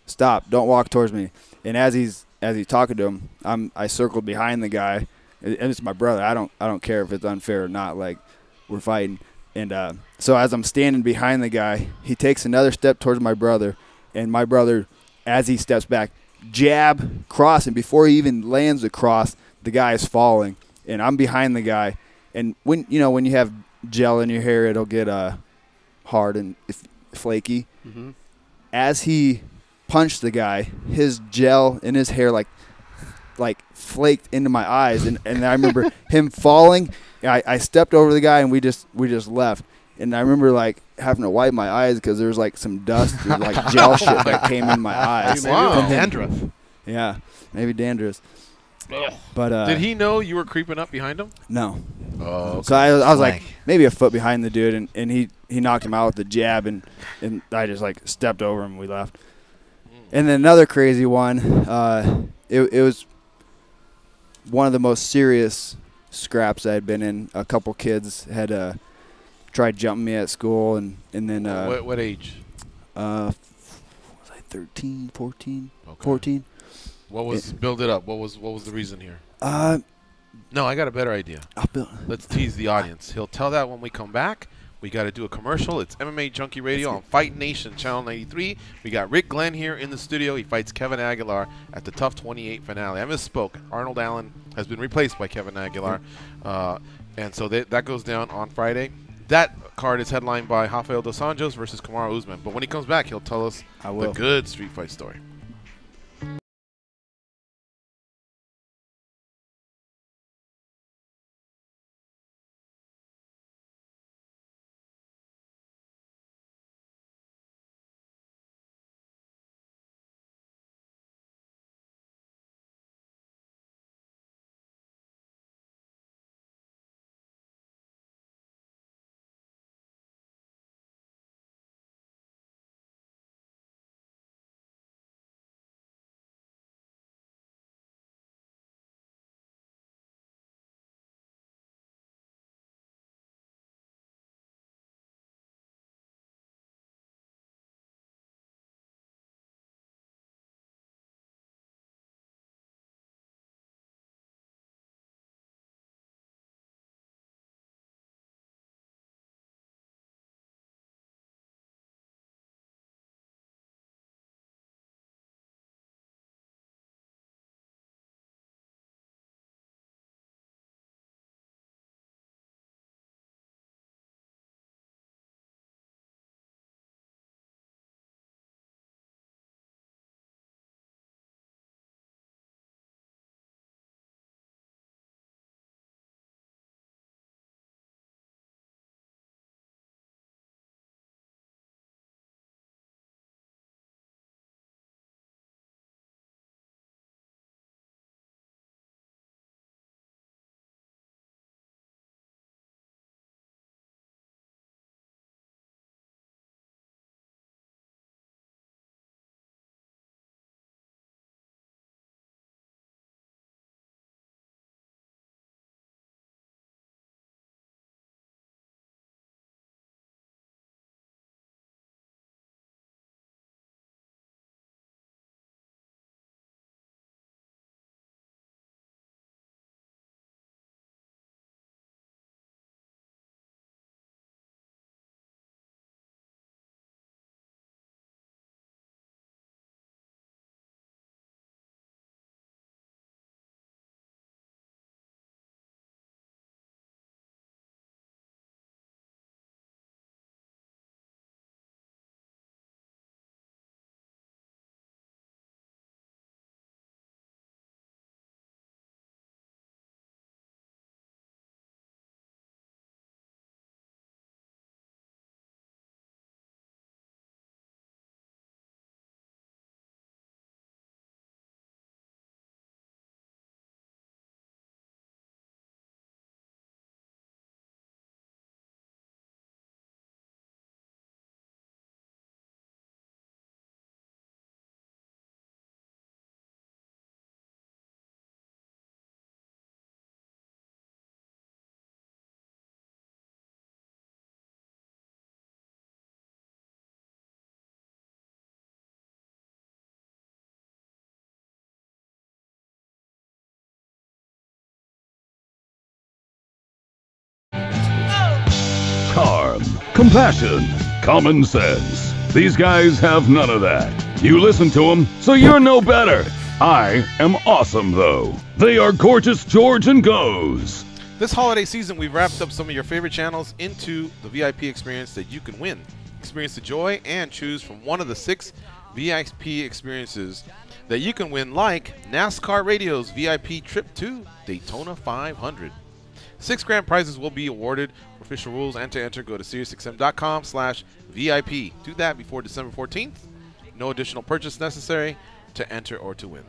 stop, don't walk towards me. And as he's talking to him, I circled behind the guy, and it's my brother. I don't care if it's unfair or not. Like, we're fighting, and so as I'm standing behind the guy, he takes another step towards my brother, and my brother, as he steps back, jab, cross, and before he even lands the cross, the guy is falling, and I'm behind the guy. And when you have gel in your hair, it'll get hard and flaky. Mm-hmm. As he punched the guy, his gel in his hair like flaked into my eyes, and I remember him falling. I stepped over the guy, and we just left. And I remember like having to wipe my eyes because there was like some dust or like gel shit that came in my eyes. Wow. Dandruff. Yeah, maybe dandruff. But did he know you were creeping up behind him? No. Oh. Okay. So I was like maybe a foot behind the dude, and he knocked him out with the jab, and I just like stepped over him and we left. And then another crazy one, it was one of the most serious scraps I had been in. A couple kids had tried jumping me at school, and then what age? Was I 13, 14? Okay. 14. What was build it up? What was the reason here? No, I got a better idea. Let's tease the audience. He'll tell that when we come back. We got to do a commercial. It's MMA Junkie Radio on Fight Nation Channel 93. We got Rick Glenn here in the studio. He fights Kevin Aguilar at the Tough 28 finale. I misspoke. Arnold Allen has been replaced by Kevin Aguilar. And so that goes down on Friday. That card is headlined by Rafael dos Anjos versus Kamaru Usman. But when he comes back, he'll tell us the good street fight story. Charm, compassion, common sense. These guys have none of that. You listen to them, so you're no better. I am awesome, though. They are Gorgeous George and Goes. This holiday season, we've wrapped up some of your favorite channels into the VIP experience that you can win. Experience the joy and choose from one of the 6 VIP experiences that you can win, like NASCAR Radio's VIP trip to Daytona 500. 6 grand prizes will be awarded. For official rules and to enter, go to SiriusXM.com/VIP. Do that before December 14th. No additional purchase necessary to enter or to win.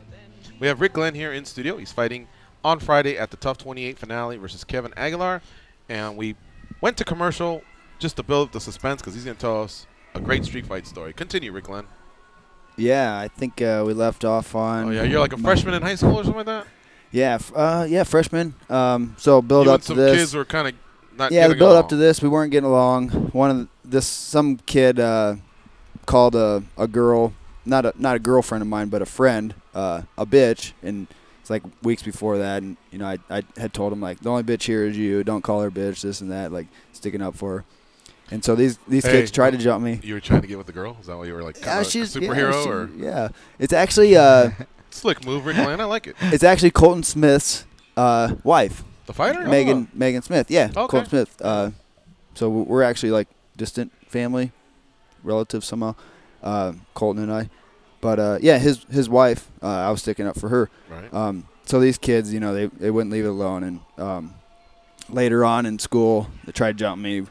We have Rick Glenn here in studio. He's fighting on Friday at the Tough 28 finale versus Kevin Aguilar. And we went to commercial just to build up the suspense because he's going to tell us a great street fight story. Continue, Rick Glenn. Yeah, I think we left off on... Oh, yeah, you're like a freshman in high school or something like that? Yeah, freshman. So build up to this. Some kids were kind of not the build along. up to this, we weren't getting along. Some kid called a girl, not a girlfriend of mine, but a friend, a bitch, and it's like weeks before that, and you know, I had told him like, the only bitch here is you. Don't call her bitch, this and that, like sticking up for her. And so these kids tried to jump me. You were trying to get with the girl? Is that why you were like kind of a superhero? Or it's actually slick move, Rick Glenn. I like it. It's actually Colton Smith's wife. The fighter? Megan Smith. Yeah, okay. Colton Smith. So we're actually like distant family, relatives somehow, Colton and I. But yeah, his wife, I was sticking up for her. Right. So these kids, you know, they wouldn't leave it alone. And later on in school, they tried to jump me.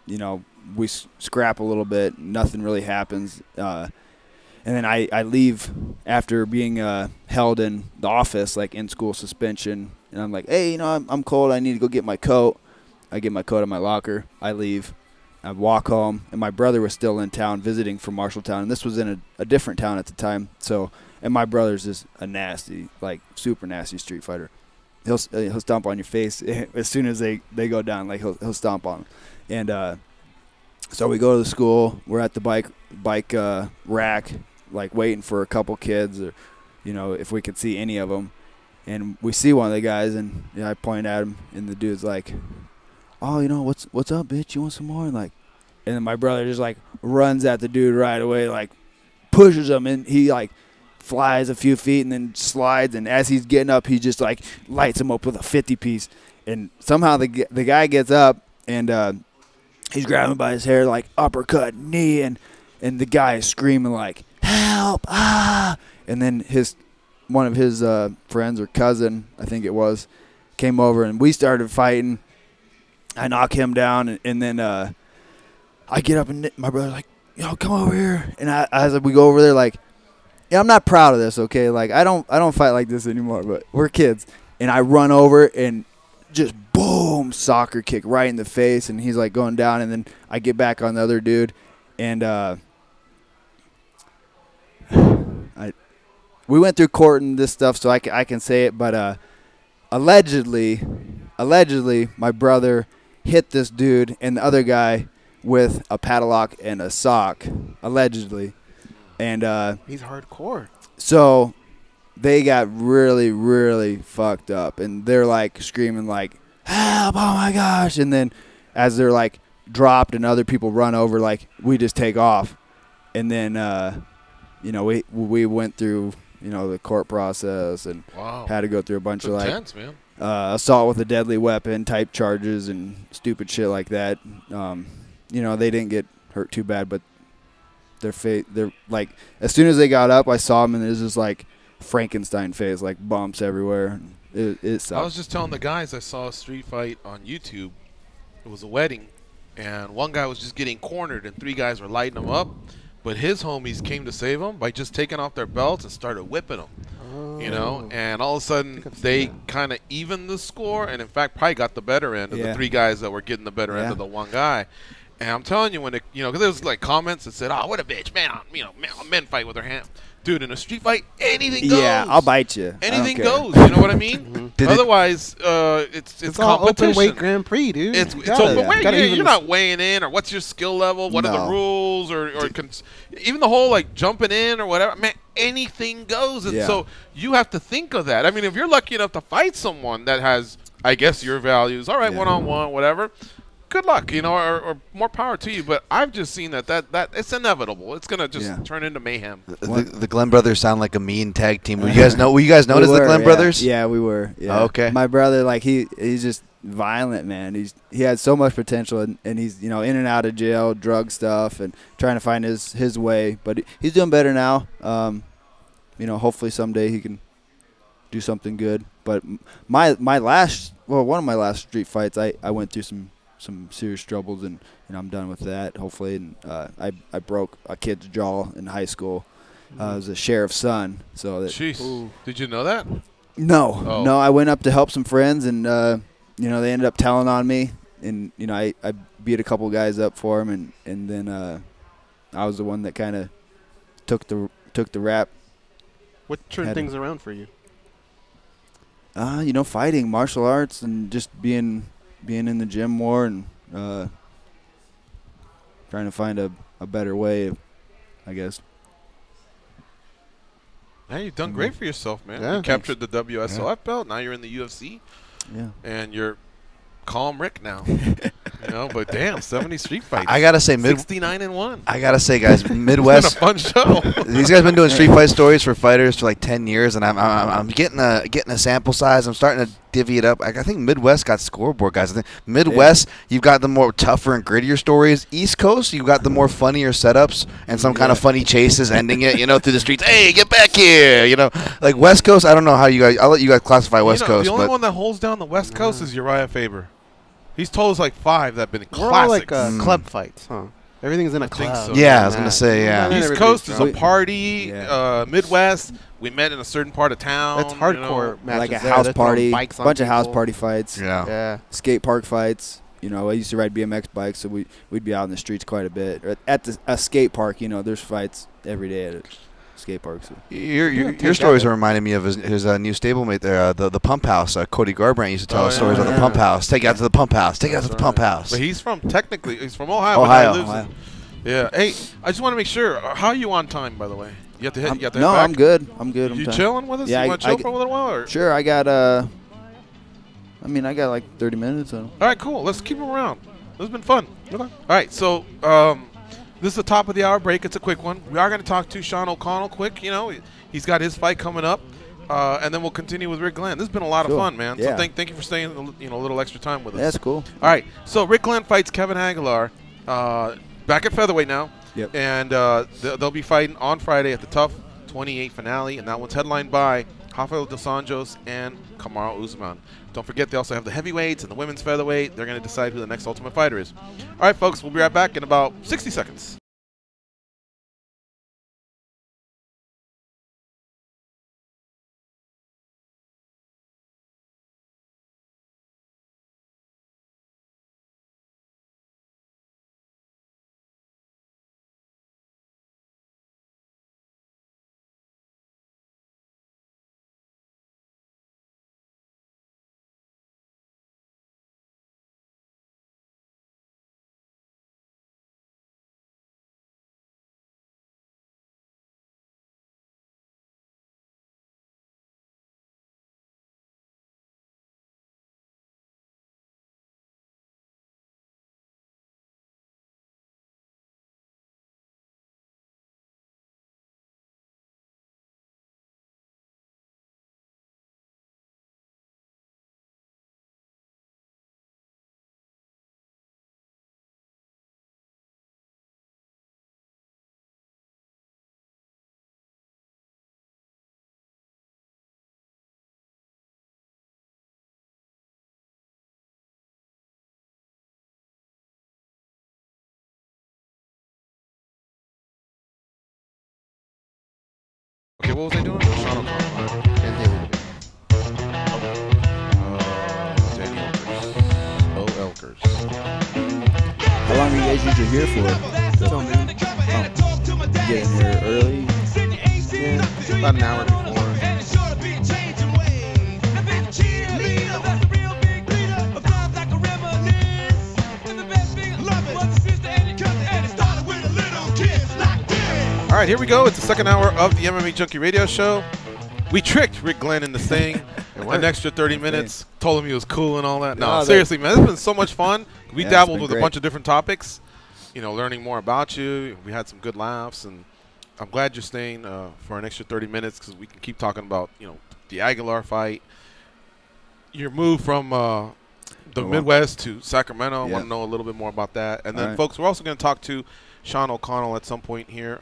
You know, we scrap a little bit. Nothing really happens. And then I leave after being held in the office, like in school suspension. And I'm like, hey, you know, I'm cold. I need to go get my coat. I get my coat in my locker. I leave. I walk home. And my brother was still in town visiting from Marshalltown. And this was in a different town at the time. So, and my brother's just a nasty, like super nasty street fighter. He'll stomp on your face as soon as they go down. Like he'll stomp on them. And so we go to the school. We're at the bike rack, like waiting for a couple kids, or you know, if we could see any of them. And we see one of the guys, and you know, I point at him, and the dude's like, "Oh, you know what's up, bitch? You want some more?" And then my brother just like runs at the dude right away, like pushes him, and he like flies a few feet and then slides. And as he's getting up, he just like lights him up with a 50 piece. And somehow the guy gets up. And he's grabbing him by his hair, like uppercut, knee, and the guy is screaming like, help, ah! And then one of his friends or cousin, I think it was, came over, and we started fighting. I knock him down, and then I get up, and my brother's like, yo, come over here. And as we go over there, like, yeah, I'm not proud of this, okay? Like, I don't fight like this anymore, but we're kids. And I run over and just boom, soccer kick right in the face, and he's like going down, and then I get back on the other dude, and we went through court and this stuff, so I can say it, but allegedly my brother hit this dude and the other guy with a padlock and a sock, allegedly, and he's hardcore. So they got really, really fucked up, and they're like screaming like, help, oh my gosh. And then as they're like dropped and other people run over, like we just take off. And then, you know, we went through, you know, the court process and had to go through a bunch of like intense, man. Assault with a deadly weapon type charges and stupid shit like that. You know, they didn't get hurt too bad, but they're like, as soon as they got up, I saw them, and it was just like Frankenstein face, like bumps everywhere. It sucked. I was just telling the guys, I saw a street fight on YouTube. It was a wedding, and one guy was just getting cornered, and 3 guys were lighting him up, but his homies came to save him by just taking off their belts and started whipping him. You know, and all of a sudden they kind of evened the score, and in fact probably got the better end of the 3 guys that were getting the better end of the one guy. And I'm telling you, when it, you know, because there was like comments that said, "Oh, what a bitch, man! You know, men fight with their hands." Dude, in a street fight, anything goes. Yeah, I'll bite you. Anything goes. You know what I mean? Otherwise, it's all competition. open weight Grand Prix, dude. It's open weight. You're not weighing in, or what's your skill level? What are the rules, or even the whole like jumping in or whatever. Man, anything goes, and so you have to think of that. I mean, if you're lucky enough to fight someone that has, I guess, your values, all right, one-on-one, whatever. Good luck, you know, or more power to you. But I've just seen that it's inevitable. It's gonna just turn into mayhem. The Glenn brothers sound like a mean tag team. Were you guys known as the Glenn brothers? Yeah, we were. Yeah. Oh, okay. My brother, like he's just violent, man. He had so much potential, and he's, you know, in and out of jail, drug stuff, and trying to find his way. But he's doing better now. You know, hopefully someday he can do something good. But one of my last street fights, I went through some serious troubles, and I'm done with that, hopefully. And I broke a kid's jaw in high school. It was a sheriff's son. So jeez. Did you know that? No. I went up to help some friends, and you know, they ended up telling on me, and you know, I beat a couple guys up for him, and then I was the one that kind of took the rap. What turned things around for you? You know, fighting, martial arts, and just being in the gym more, and trying to find a better way I guess. Yeah, you've done great for yourself, man. Yeah, You captured the WSOF belt. Now you're in the UFC. Yeah. And you're calm Rick now. But damn, 70 street fights. I gotta say, 69-1. I gotta say, guys, Midwest. It's been a fun show. These guys been doing street fight stories for fighters for like 10 years, and I'm getting a sample size. I'm starting to divvy it up. I think Midwest got scoreboard guys. I think Midwest, you've got the more tougher and grittier stories. East Coast, you've got the more funnier setups and some kind of funny chases ending it, through the streets. Hey, get back here, Like West Coast, I don't know how you guys. I'll let you guys classify West Coast. The only one that holds down the West Coast is Uriah Faber. He's told us like 5 that have been We're all classics. like club fights, huh? Everything's in a think club. so. Yeah, I was gonna say, yeah. East Coast is a party. Yeah. Midwest, we met in a certain part of town. That's hardcore matches. Like a there. house They're throwing party, bikes on bunch of house people. party fights. Yeah. Skate park fights. I used to ride BMX bikes, so we'd be out in the streets quite a bit. At a skate park, there's fights every day at a skate park. So. Your stories are reminding me of his new stablemate there, the Pump House. Cody Garbrandt used to tell us stories on the Pump House. Take it out to the Pump House. Take it out to the Pump House. But he's from Ohio. Ohio. Yeah. Hey, I just want to make sure. How are you on time, by the way? You have to hit. No, back? I'm good. You chilling with us? Yeah, you want to chill for a little while? Or? Sure. I got I got like 30 minutes. So. All right, cool. Let's keep him around. This has been fun. Okay. All right, so this is the top of the hour break. It's a quick one. We are going to talk to Sean O'Connell quick. He's got his fight coming up, and then we'll continue with Rick Glenn. This has been a lot of fun, man. Yeah. So thank you for staying a little extra time with us. Yeah, that's cool. All right, so Rick Glenn fights Kevin Aguilar back at featherweight now. Yep. And they'll be fighting on Friday at the Tough 28 finale, and that one's headlined by Rafael Dos Anjos and Kamaru Usman. Don't forget, they also have the heavyweights and the women's featherweight. They're going to decide who the next Ultimate Fighter is. All right, folks, we'll be right back in about 60 seconds. Okay, what was I doing? Sean O'Connell. Danny Elkers. How long are you guys usually here for? So, man. Get in here early. Yeah, about an hour before. All right, here we go. It's the second hour of the MMA Junkie Radio Show. We tricked Rick Glenn into staying an extra 30 minutes. Told him he was cool and all that. No, seriously, man, it's been so much fun. We dabbled with a bunch of different topics, learning more about you. We had some good laughs, and I'm glad you're staying for an extra 30 minutes because we can keep talking about, the Aguilar fight, your move from the Midwest to Sacramento. I want to know a little bit more about that. And then, folks, we're also going to talk to Sean O'Connell at some point here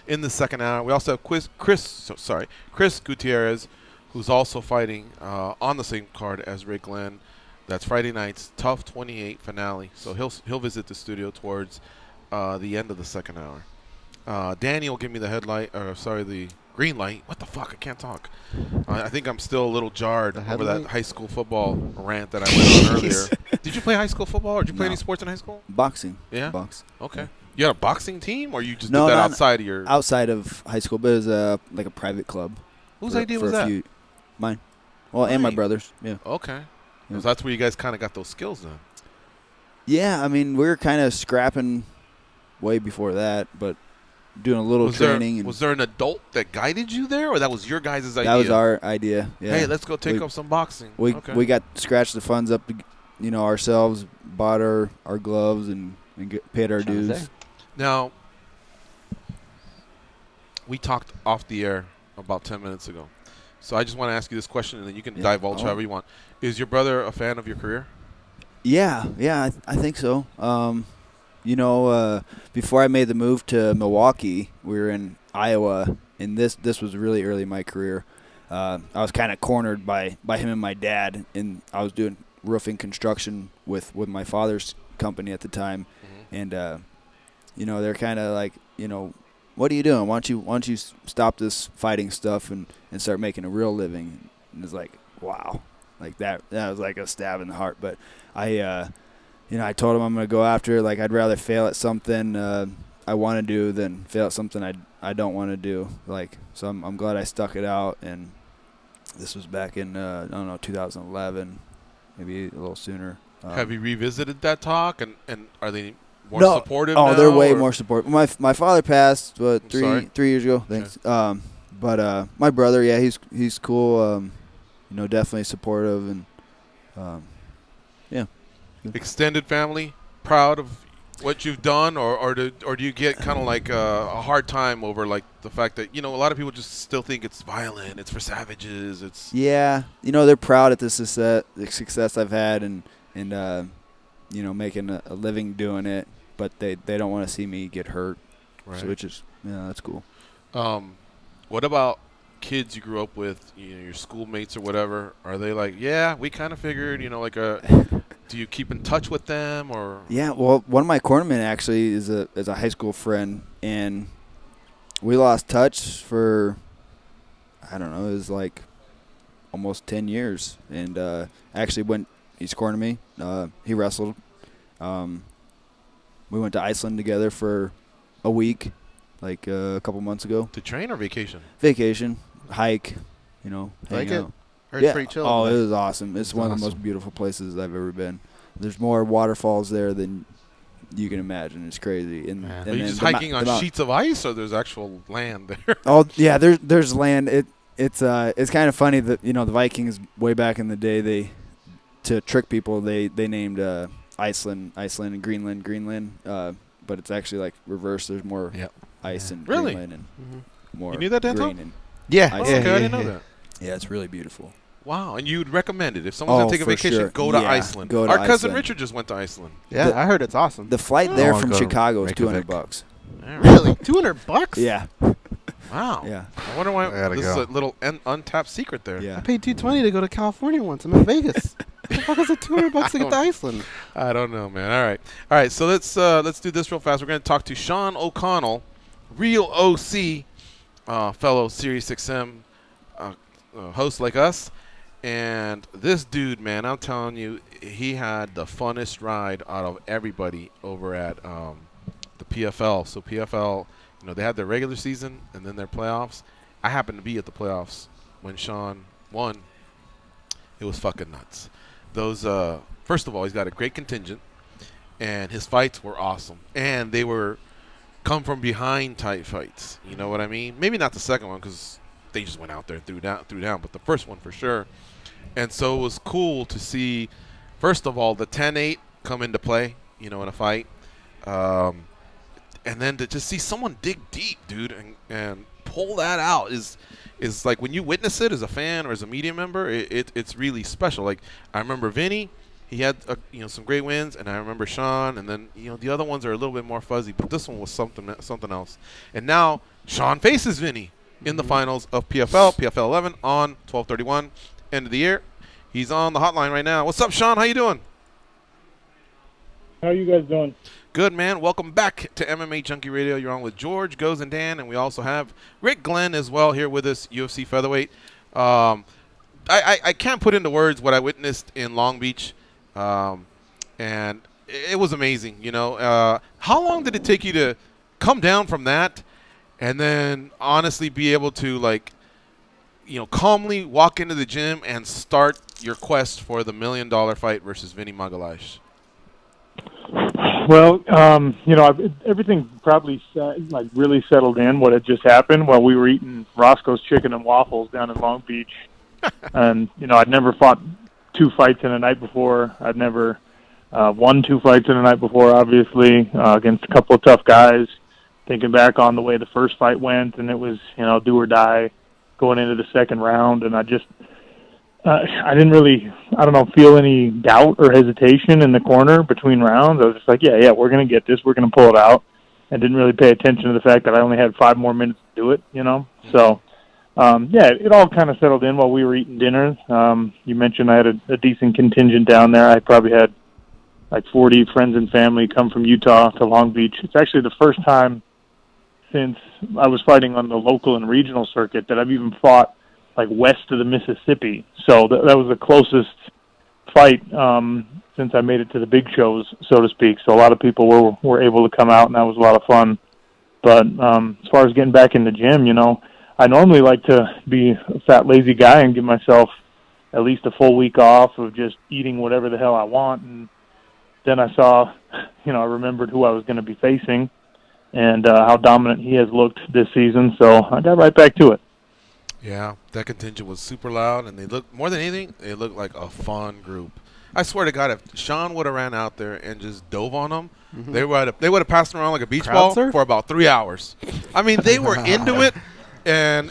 in the second hour. We also have Chris Gutierrez, who's also fighting on the same card as Rick Glenn. That's Friday night's Tough 28 finale. So he'll visit the studio towards the end of the second hour. Danny will give me the green light. What the fuck? I can't talk. I think I'm still a little jarred over that high school football rant that I went on earlier. Did you play high school football, or did you play any sports in high school? Boxing. Yeah? Box. Okay. Yeah. You had a boxing team, or you just No, did that not outside of your... Outside of high school, but it was like a private club. Whose idea was that? Mine. Well, and my brother's. Yeah. Okay. Yeah. So that's where you guys kind of got those skills then. Yeah, I mean, we were kind of scrapping way before that, but doing a little training. Was there an adult that guided you there, or that was your guys' idea? That was our idea. Yeah. Hey, let's go take up some boxing. We got scratched the funds up, ourselves, bought our gloves and paid our dues. Now, we talked off the air about 10 minutes ago. So I just want to ask you this question, and then you can divulge however you want. Is your brother a fan of your career? Yeah, I think so. Before I made the move to Milwaukee, we were in Iowa, and this was really early in my career. I was kind of cornered by him and my dad, and I was doing roofing construction with my father's company at the time, and they're kind of like, what are you doing? Why don't you stop this fighting stuff and start making a real living? And it's like, wow, like that was like a stab in the heart. But I told him I'm going to go after it. Like, I'd rather fail at something I want to do than fail at something I don't want to do. Like, so I'm glad I stuck it out. And this was back in 2011, maybe a little sooner. Have you revisited that talk? And are they more supportive now? Oh, they're way more supportive. My father passed 3 years ago. Thanks. Okay. But my brother, yeah, he's cool. Definitely supportive and yeah. Extended family, proud of what you've done, or do you get kind of like a hard time over like the fact that a lot of people just still think it's violent, it's for savages, it's they're proud at the success I've had and making a living doing it, but they don't want to see me get hurt, right. So which is that's cool. What about kids you grew up with, your schoolmates or whatever? Are they like, yeah, we kind of figured, do you keep in touch with them or? Yeah, well, one of my cornermen actually is a high school friend, and we lost touch for, I don't know, it was like almost 10 years, and actually he's cornered me. He wrestled. We went to Iceland together for a week, like a couple months ago. To train or vacation? Vacation, hike, Like it? out. It's pretty chill. Oh, it was awesome. It's one of the most beautiful places I've ever been. There's more waterfalls there than you can imagine. It's crazy. And are you just hiking on sheets of ice, or there's actual land there? Oh yeah, there's land. It's kind of funny that the Vikings way back in the day to trick people they named Iceland and Greenland, but it's actually like reverse. There's more ice in Greenland and more. You knew that, Dan? Yeah. I didn't know that. Yeah, it's really beautiful. Wow, and you'd recommend it if someone's gonna take a vacation, go to Iceland. Our cousin Richard just went to Iceland. Yeah, I heard it's awesome. The flight there from Chicago is $200. Really, $200? Yeah. Wow. Yeah. I wonder why this is a little untapped secret there. Yeah. I paid $220 to go to California once. I'm in Vegas. What the fuck is it $200 to get to Iceland? I don't know, man. All right. So let's do this real fast. We're gonna talk to Sean O'Connell, real OC, fellow Sirius XM host like us. And this dude, man, I'm telling you, he had the funnest ride out of everybody over at the PFL. So PFL, they had their regular season and then their playoffs. I happened to be at the playoffs when Sean won. It was fucking nuts. Those, first of all, he's got a great contingent, and his fights were awesome. And they were come from behind type fights. You know what I mean? Maybe not the second one because they just went out there and threw down, but the first one for sure. And so it was cool to see, first of all, the 10-8 come into play, in a fight. And then to just see someone dig deep, dude, and pull that out is like when you witness it as a fan or as a media member, it's really special. Like, I remember Vinny, he had some great wins, and I remember Sean, and then the other ones are a little bit more fuzzy, but this one was something else. And now Sean faces Vinny in the finals of PFL 11 on 12/31. End of the year. He's on the hotline right now. What's up, Sean? How you doing? How you guys doing? Good, man. Welcome back to MMA Junkie Radio. You're on with George, Goes, and Dan, and we also have Rick Glenn as well here with us, UFC featherweight. I can't put into words what I witnessed in Long Beach, and it was amazing. How long did it take you to come down from that and then honestly be able to calmly walk into the gym and start your quest for the $1 million fight versus Vinny Magalhaes? Well, everything probably really settled in what had just happened while we were eating Roscoe's Chicken and Waffles down in Long Beach. And, I'd never fought 2 fights in a night before. I'd never won 2 fights in a night before, obviously, against a couple of tough guys. Thinking back on the way the first fight went, and it was, do or die going into the second round. And I just, I didn't really, feel any doubt or hesitation in the corner between rounds. I was just like, yeah, we're going to get this. We're going to pull it out. And didn't really pay attention to the fact that I only had 5 more minutes to do it, So, it all kind of settled in while we were eating dinner. You mentioned I had a decent contingent down there. I probably had like 40 friends and family come from Utah to Long Beach. It's actually the first time since I was fighting on the local and regional circuit that I've even fought like west of the Mississippi. So that was the closest fight since I made it to the big shows, so to speak. So a lot of people were able to come out, and that was a lot of fun. But as far as getting back in the gym, I normally like to be a fat, lazy guy and give myself at least a full week off of just eating whatever the hell I want. And then I saw, I remembered who I was going to be facing and how dominant he has looked this season. So I got right back to it. Yeah, that contingent was super loud, and they looked, more than anything, they looked like a fun group. I swear to God, if Sean would have ran out there and just dove on them, they would have passed him around like a beach ball for about 3 hours. I mean, they were into it, and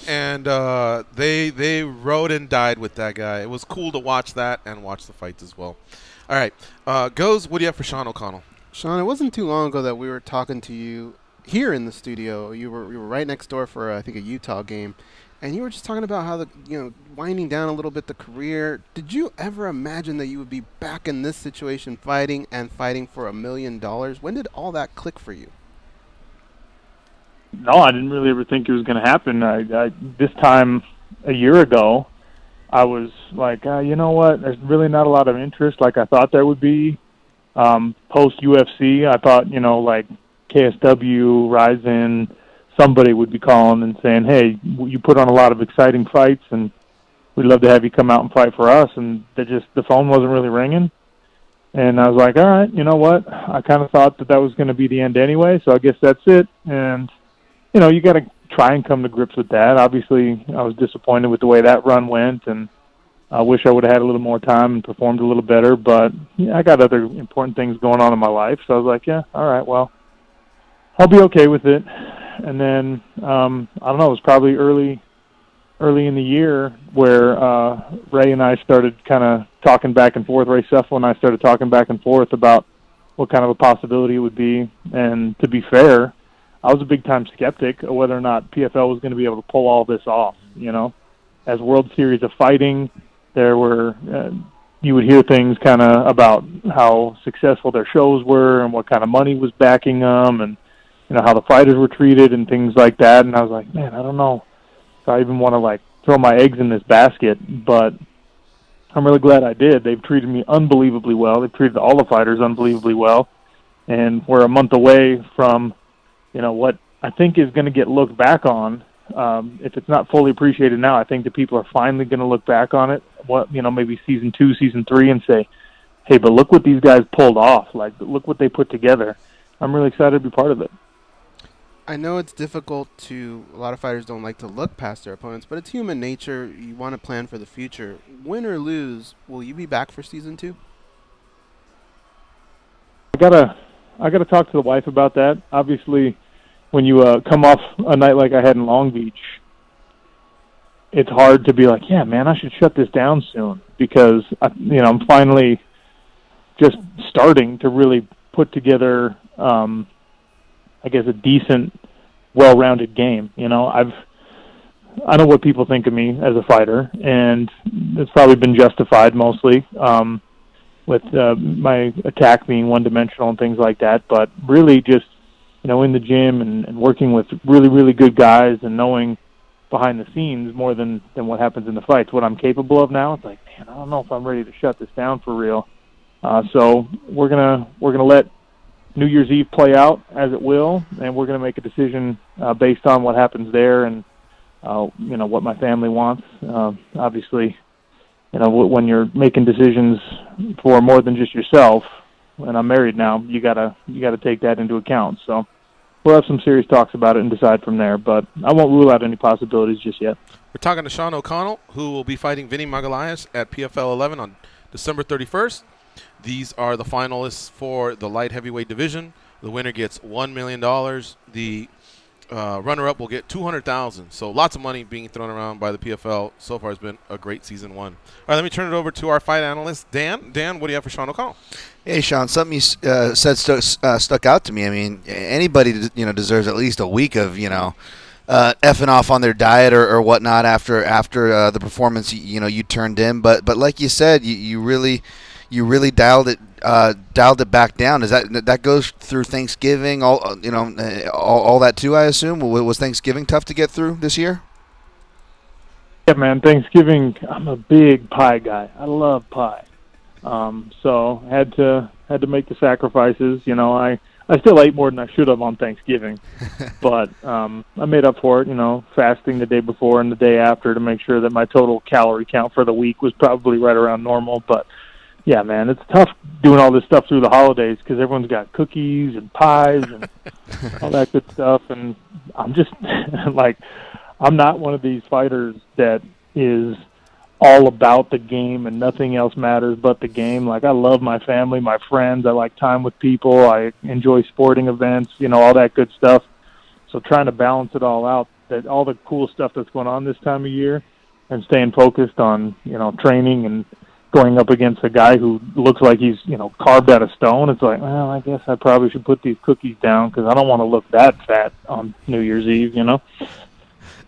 they rode and died with that guy. It was cool to watch that and watch the fights as well. All right, Goes, what do you have for Sean O'Connell? Sean, it wasn't too long ago that we were talking to you here in the studio. You were right next door for I think a Utah game. And you were just talking about how winding down a little bit the career. Did you ever imagine that you would be back in this situation fighting for $1 million? When did all that click for you? No, I didn't really ever think it was going to happen. I this time a year ago, I was like, you know what? There's really not a lot of interest like I thought there would be. Post UFC, I thought, like KSW, Ryzen, somebody would be calling and saying, hey, you put on a lot of exciting fights, and we'd love to have you come out and fight for us. And the phone wasn't really ringing. And I was like, all right, you know what? I kind of thought that was going to be the end anyway, so I guess that's it. And, you got to try and come to grips with that. Obviously, I was disappointed with the way that run went, and I wish I would have had a little more time and performed a little better. But I got other important things going on in my life, so I was like, yeah, all right, well, I'll be okay with it. And then, I don't know, it was probably early in the year where Ray and I started kind of talking back and forth. Ray Seffel and I started talking back and forth about what kind of a possibility it would be. And to be fair, I was a big-time skeptic of whether or not PFL was going to be able to pull all this off, As World Series of Fighting, there were you would hear things kind of about how successful their shows were and what kind of money was backing them, and how the fighters were treated and things like that. And I was like, man, I don't know if I even want to throw my eggs in this basket, but I'm really glad I did. They've treated me unbelievably well. They've treated all the fighters unbelievably well. And we're a month away from, what I think is going to get looked back on. If it's not fully appreciated now, I think the people are finally going to look back on it, maybe season 2, season 3, and say, hey, but look what these guys pulled off. Look what they put together. I'm really excited to be part of it. I know it's difficult a lot of fighters don't like to look past their opponents, but it's human nature. You want to plan for the future. Win or lose, will you be back for season 2? I gotta talk to the wife about that. Obviously, when you come off a night like I had in Long Beach, it's hard to be like, yeah, man, I should shut this down soon, because I'm finally just starting to really put together I guess a decent, well-rounded game. I know what people think of me as a fighter, and it's probably been justified mostly with my attack being one-dimensional and things like that. But really, just in the gym and working with really, really good guys and knowing behind the scenes more than what happens in the fights, what I'm capable of now. It's like, man, I don't know if I'm ready to shut this down for real. So we're gonna let New Year's Eve play out as it will, and we're going to make a decision based on what happens there and, what my family wants. Obviously, when you're making decisions for more than just yourself, and I'm married now, you gotta take that into account. So we'll have some serious talks about it and decide from there. But I won't rule out any possibilities just yet. We're talking to Sean O'Connell, who will be fighting Vinny Magalhaes at PFL 11 on December 31st. These are the finalists for the light heavyweight division. The winner gets $1 million. The runner-up will get $200,000. So lots of money being thrown around by the PFL. So far, it's been a great season one. All right, let me turn it over to our fight analyst, Dan. Dan, what do you have for Sean O'Connell? Hey, Sean, something you said stuck out to me. I mean, anybody deserves at least a week of effing off on their diet or whatnot after the performance you turned in. But like you said, you really dialed it back down. Is that goes through Thanksgiving, all that too? I assume. Was Thanksgiving tough to get through this year? Yeah, man. Thanksgiving. I'm a big pie guy. I love pie. So had to make the sacrifices. I still ate more than I should have on Thanksgiving, but I made up for it. Fasting the day before and the day after to make sure that my total calorie count for the week was probably right around normal. But yeah, man, it's tough doing all this stuff through the holidays because everyone's got cookies and pies and all that good stuff. And I'm just I'm not one of these fighters that is all about the game and nothing else matters but the game. I love my family, my friends. I like time with people. I enjoy sporting events, all that good stuff. So trying to balance it all out, that all the cool stuff that's going on this time of year and staying focused on, training and going up against a guy who looks like he's, carved out of stone. It's like, well, I guess I probably should put these cookies down because I don't want to look that fat on New Year's Eve,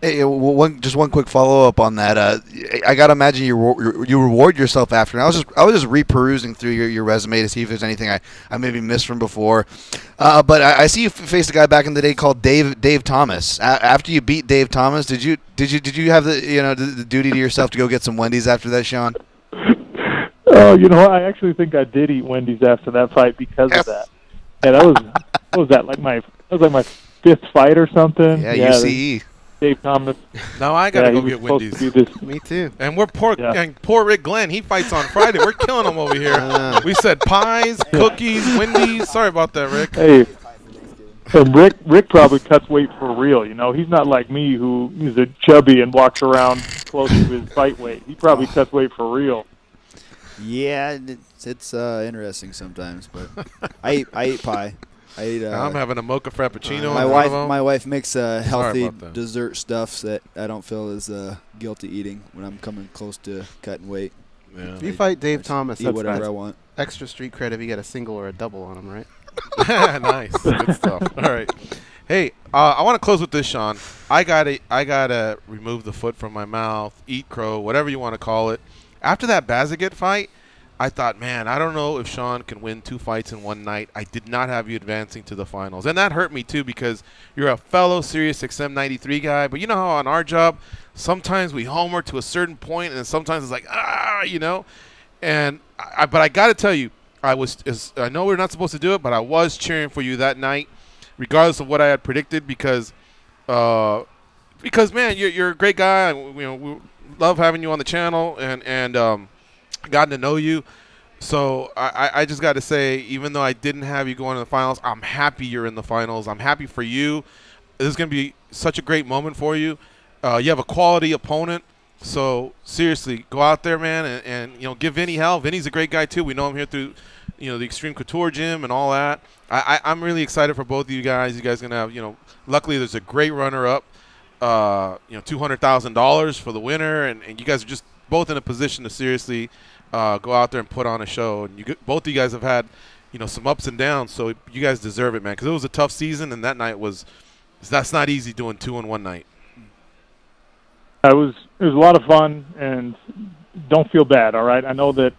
Hey, just one quick follow up on that. I gotta imagine you reward yourself after. And I was just re-perusing through your resume to see if there's anything I maybe missed from before. But I see you faced a guy back in the day called Dave Thomas. After you beat Dave Thomas, did you have the duty to yourself to go get some Wendy's after that, Sean? Oh, I actually think I did eat Wendy's after that fight because of that. Yeah, that was my fifth fight or something. Yeah, UCE. Dave Thomas. Now I gotta go get Wendy's. Me too. And we're poor Rick Glenn. He fights on Friday. We're killing him over here. We said pies, cookies, Wendy's. Sorry about that, Rick. Hey, and Rick probably cuts weight for real. He's not like me who is a chubby and walks around close to his fight weight. He probably cuts weight for real. Yeah, it's interesting sometimes, but I eat pie. I'm having a mocha frappuccino. My wife makes healthy dessert stuff that I don't feel as guilty eating when I'm coming close to cutting weight. Yeah. If you fight Dave Thomas, eat whatever I want. Extra street cred if you get a single or a double on him, right? Nice, good stuff. All right, hey, I want to close with this, Sean. I gotta remove the foot from my mouth, eat crow, whatever you want to call it. After that Bazaghet fight, I thought, man, I don't know if Sean can win 2 fights in one night. I did not have you advancing to the finals. And that hurt me, too, because you're a fellow Sirius XM 93 guy. But you know how on our job, sometimes we homer to a certain point, and sometimes it's like, And but I got to tell you, I know we're not supposed to do it, but I was cheering for you that night, regardless of what I had predicted, because man, you're a great guy. We love having you on the channel, and gotten to know you. So I just got to say, even though I didn't have you going to the finals, I'm happy you're in the finals. I'm happy for you. This is going to be such a great moment for you. You have a quality opponent. So seriously, go out there, man, and give Vinny hell. Vinny's a great guy too. We know him here through the Extreme Couture Gym and all that. I'm really excited for both of you guys. You guys are going to have, luckily there's a great runner-up, $200,000 for the winner, and you guys are just both in a position to seriously go out there and put on a show. And both of you guys have had, some ups and downs, so you guys deserve it, man, because it was a tough season, and that night that's not easy doing 2 in one night. It was a lot of fun, and don't feel bad, all right? I know that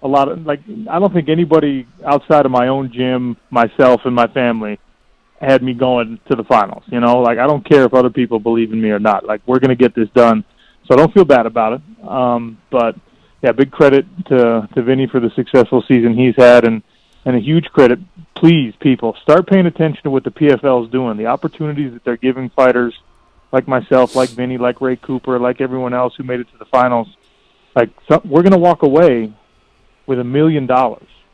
I don't think anybody outside of my own gym, myself, and my family had me going to the finals, I don't care if other people believe in me or not. We're going to get this done, so don't feel bad about it. But yeah, big credit to Vinny for the successful season he's had, and a huge credit. Please, people, start paying attention to what the PFL is doing, the opportunities that they're giving fighters like myself, like Vinny, like Ray Cooper, like everyone else who made it to the finals. We're going to walk away with $1 million,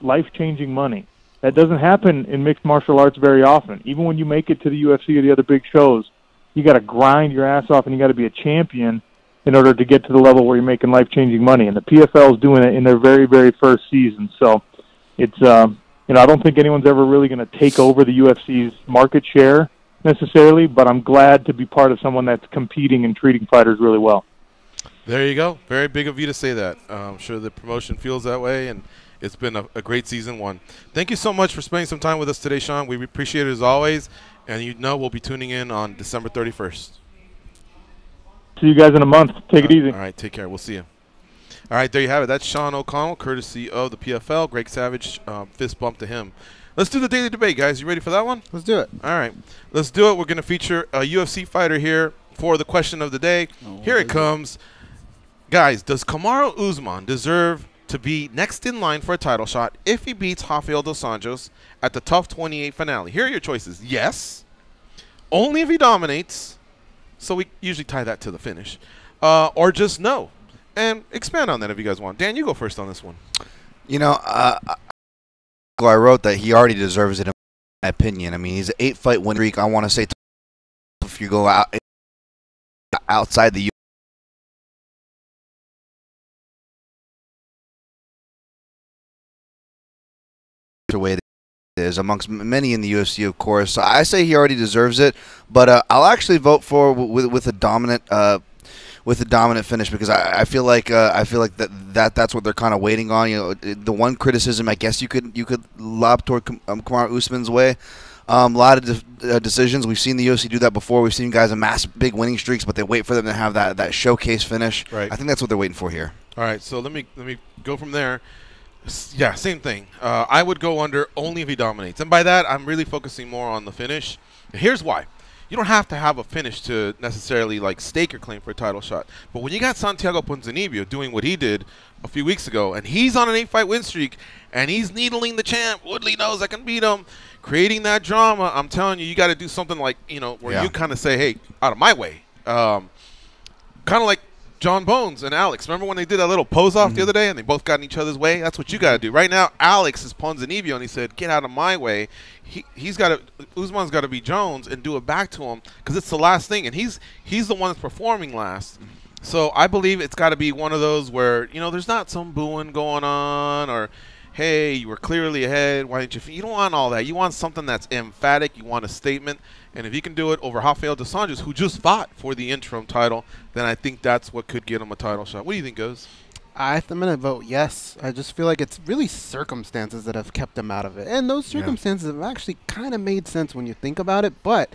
life-changing money, That doesn't happen in mixed martial arts very often. Even when you make it to the UFC or the other big shows, you got to grind your ass off and you got to be a champion in order to get to the level where you're making life-changing money. And the PFL is doing it in their very, very first season. So it's, I don't think anyone's ever really going to take over the UFC's market share necessarily, but I'm glad to be part of someone that's competing and treating fighters really well. There you go. Very big of you to say that. I'm sure the promotion feels that way, and it's been a great season one. Thank you so much for spending some time with us today, Sean. We appreciate it as always, and we'll be tuning in on December 31st. See you guys in a month. Take it easy. All right, take care. We'll see you. All right, there you have it. That's Sean O'Connell, courtesy of the PFL. Greg Savage, fist bump to him. Let's do the daily debate, guys. You ready for that one? Let's do it. All right, let's do it. We're going to feature a UFC fighter here for the question of the day. Here it comes. Guys, does Kamaru Usman deserve to be next in line for a title shot if he beats Rafael dos Anjos at the TUF 28 finale? Here are your choices. Yes. Only if he dominates. So we usually tie that to the finish. Or just no. And expand on that if you guys want. Dan, you go first on this one. I wrote that he already deserves it, in my opinion. I mean, he's an 8-fight win streak. I want to say if you go outside the way it is amongst many in the UFC, of course. So I say he already deserves it, but I'll actually vote for with a dominant finish because I feel like that's what they're kind of waiting on. The one criticism I guess you could lob toward Kamaru Usman's way. A lot of decisions. We've seen the UFC do that before. We've seen guys amass big winning streaks, but they wait for them to have that showcase finish. Right. I think that's what they're waiting for here. All right, so let me go from there. Yeah, same thing. I would go under only if he dominates. And by that, I'm really focusing more on the finish. Here's why. You don't have to have a finish to necessarily stake your claim for a title shot. But when you got Santiago Ponzinibbio doing what he did a few weeks ago, and he's on an 8-fight win streak, and he's needling the champ, Woodley knows I can beat him, creating that drama, I'm telling you, you got to do something where you kind of say, hey, out of my way. Kind of like John Bones and Alex. Remember when they did that little pose-off the other day and they both got in each other's way? That's what you got to do. Right now, Alex is Ponzinibbio, and he said, get out of my way. Usman's got to be Jones and do it back to him because it's the last thing, and he's the one that's performing last. So I believe it's got to be one of those where, there's not some booing going on or, hey, you were clearly ahead. Why didn't you? You don't want all that. You want something that's emphatic. You want a statement. And if he can do it over Rafael dos Anjos, who just fought for the interim title, then I think that's what could get him a title shot. What do you think, Goes? I'm going to vote yes. I just feel like it's really circumstances that have kept him out of it. And those circumstances have actually kind of made sense when you think about it. But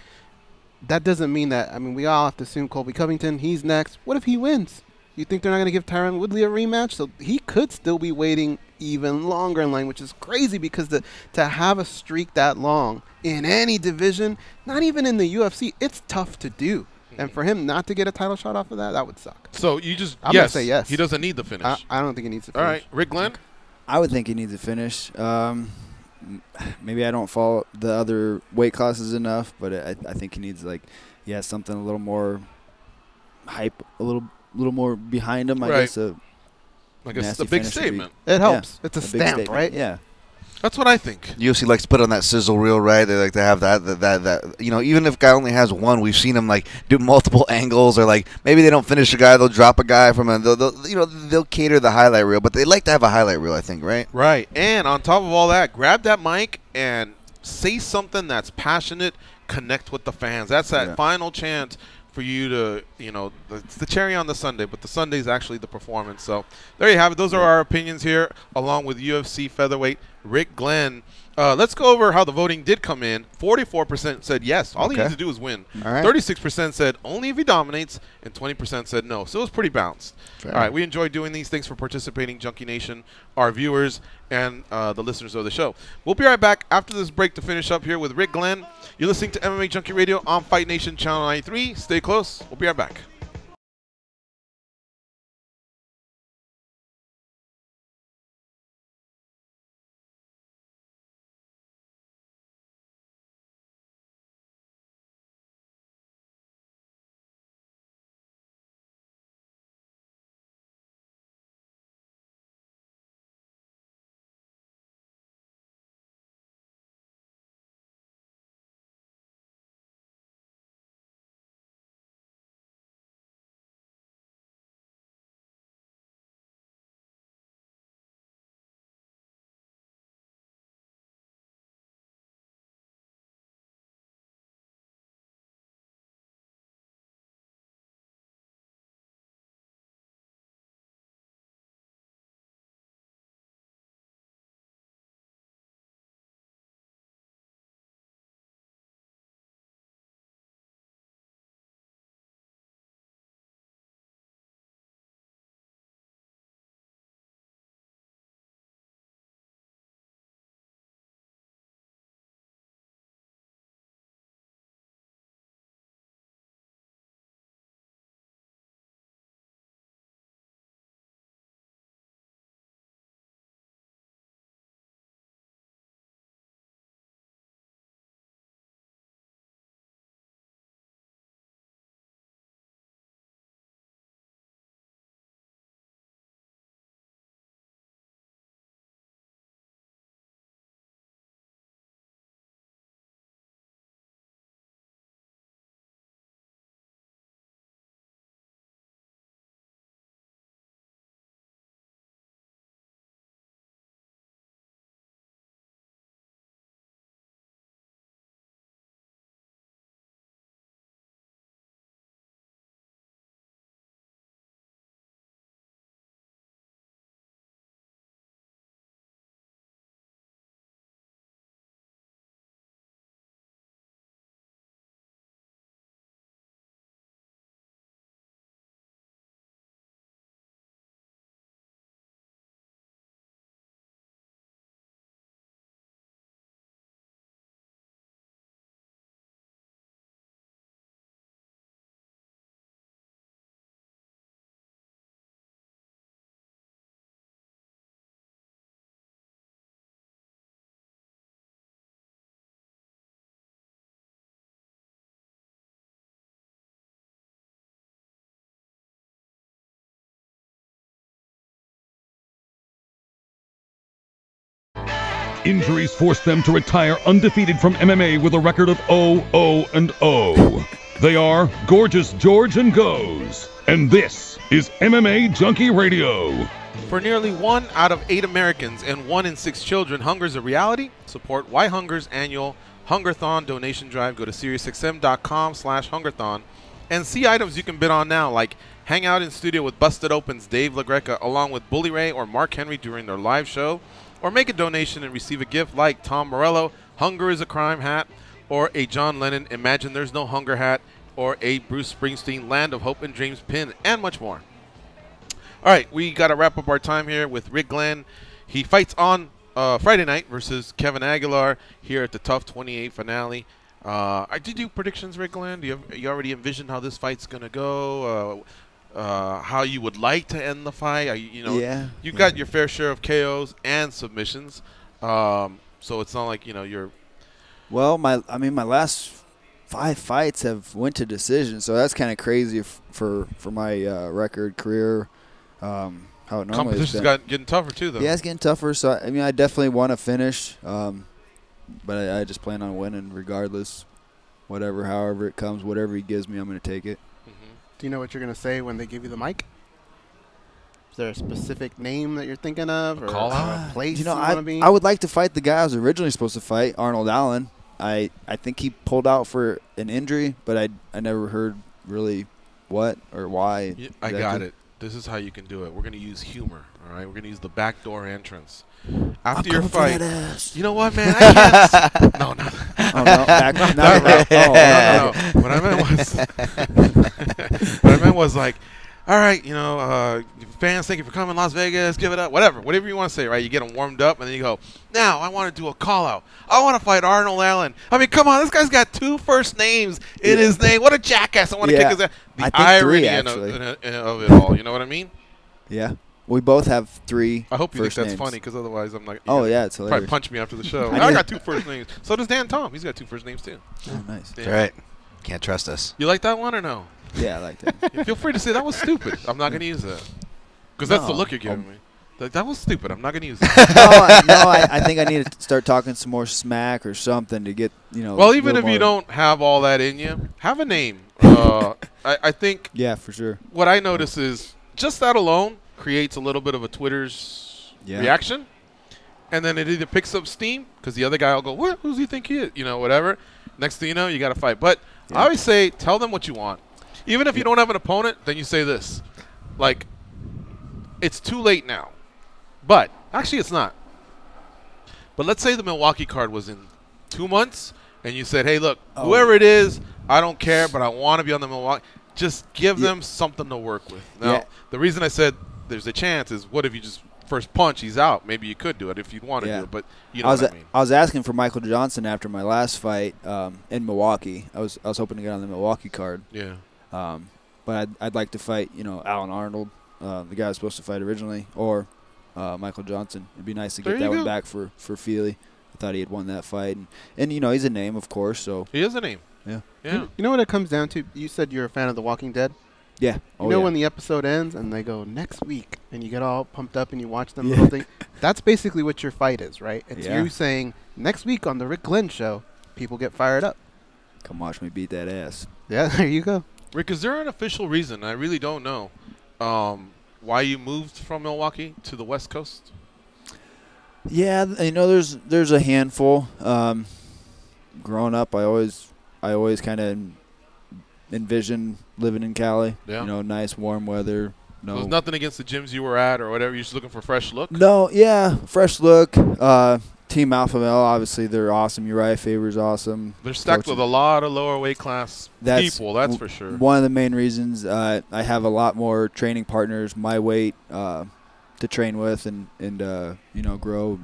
that doesn't mean that, we all have to assume Colby Covington, he's next. What if he wins? You think they're not going to give Tyron Woodley a rematch? So he could still be waiting even longer in line, which is crazy because to have a streak that long in any division, not even in the UFC, it's tough to do. And for him not to get a title shot off of that would suck. So you just I'm going to say yes. He doesn't need the finish. I don't think he needs the finish. All right, Rick Glenn? I would think he needs a finish. Maybe I don't follow the other weight classes enough, but I think he needs something a little more hype, a little more behind him. I guess a big statement. It helps. Yeah, it's a stamp, right? Yeah. That's what I think. UFC likes to put on that sizzle reel, right? They like to have that. Even if a guy only has one, we've seen him do multiple angles, or maybe they don't finish a guy, they'll drop a guy from they'll cater the highlight reel, but they like to have a highlight reel, I think, right? Right. And on top of all that, grab that mic and say something that's passionate, connect with the fans. That's that final chance for you to, it's the cherry on the sundae, but the sundae is actually the performance. So there you have it. Those are our opinions here, along with UFC featherweight Rick Glenn. Let's go over how the voting did come in. 44% said yes. All he needs to do is win. All right. 36% said only if he dominates, and 20% said no. So it was pretty balanced. Fair. All right, we enjoyed doing these. Thanks for participating, Junkie Nation, our viewers, and the listeners of the show. We'll be right back after this break to finish up here with Rick Glenn. You're listening to MMA Junkie Radio on Fight Nation Channel 93. Stay close. We'll be right back. Injuries forced them to retire undefeated from MMA with a record of 0-0-0. They are Gorgeous George and Goes. And this is MMA Junkie Radio. For nearly 1 out of 8 Americans and 1 in 6 children, hunger is a reality. Support Why Hunger's annual Hungerthon donation drive. Go to SiriusXM.com/Hungerthon and see items you can bid on now, like hang out in studio with Busted Open's Dave LaGreca along with Bully Ray or Mark Henry during their live show, or make a donation and receive a gift like Tom Morello, Hunger is a Crime hat, or a John Lennon Imagine There's No Hunger hat, or a Bruce Springsteen Land of Hope and Dreams pin, and much more. All right, we got to wrap up our time here with Rick Glenn. He fights on Friday night versus Kevin Aguilar here at the Tough 28 finale. Did you do predictions, Rick Glenn? Do you already envisioned how this fight's going to go? How you would like to end the fight? You've got your fair share of KOs and submissions. So it's not like, you're... Well, my last 5 fights have went to decision, so that's kind of crazy for my record career. How it normally competition's getting tougher too, though. Yeah, it's getting tougher. So I definitely want to finish, but I just plan on winning regardless, however it comes, whatever he gives me, I'm going to take it. Mm-hmm. Do you know what you're going to say when they give you the mic? Is there a specific name that you're thinking of, or a place you want to be? I would like to fight the guy I was originally supposed to fight, Arnold Allen. I think he pulled out for an injury, but I never heard really what or why. Yeah, I got it. This is how you can do it. We're going to use humor, all right? We're going to use the backdoor entrance. After your fight, you know what, man? I can't. No. What I meant was like, all right, fans, thank you for coming, Las Vegas, give it up, whatever you want to say, right? You get them warmed up, and then you go, now I want to do a call-out. I want to fight Arnold Allen. I mean, come on, this guy's got 2 first names in his name. What a jackass. I want to kick his ass. The irony of it all, you know what I mean? Yeah. We both have 3 I hope you think that's names. funny, because otherwise I'm like, it's hilarious. Probably punch me after the show. I got 2 first names. So does Dan Tom. He's got 2 first names, too. Oh, nice. All right. Can't trust us. You like that one or no? Yeah, I like that. Feel free to say that was stupid. I'm not going to use that. Because that's the look you're giving me. Like, that was stupid. I'm not going to use that. I think I need to start talking some more smack or something to get, Well, even if you don't have all that in you, have a name. I think. Yeah, for sure. What I notice is just that alone creates a little bit of a Twitter's reaction. And then it either picks up steam because the other guy will go, what? Who does he think he is? Whatever. Next thing you know, you got to fight. But I always say, tell them what you want. Even if you don't have an opponent, then you say this. Like, it's too late now. But, actually it's not. But let's say the Milwaukee card was in 2 months, and you said, hey, look, whoever it is, I don't care, but I want to be on the Milwaukee. Just give them something to work with. Now, the reason I said there's a chance is, what if you just first punch, he's out? Maybe you could do it if you'd want to do it, but you know what I mean. I was asking for Michael Johnson after my last fight in Milwaukee. I was hoping to get on the Milwaukee card. Yeah. But I'd like to fight, Alan Arnold, the guy I was supposed to fight originally, or Michael Johnson. It'd be nice to get that one back for Feely. I thought he had won that fight. And he's a name, of course. So he is a name. Yeah. Yeah. You know what it comes down to? You said you're a fan of The Walking Dead? Yeah. You know when the episode ends and they go, next week, and you get all pumped up and you watch them little thing? That's basically what your fight is, right? It's you saying, next week on the Rick Glenn Show, people get fired up. Come watch me beat that ass. Yeah, there you go. Rick, is there an official reason, I really don't know, why you moved from Milwaukee to the West Coast? Yeah, there's a handful. Growing up, I always kind of envisioned living in Cali. Yeah. Nice warm weather. No, there's nothing against the gyms you were at or whatever. You're just looking for a fresh look? No, yeah, fresh look. Team Alpha Male, obviously, they're awesome. Uriah Faber's awesome. They're stacked with a lot of lower weight class people, that's for sure. One of the main reasons I have a lot more training partners my weight to train with and grow,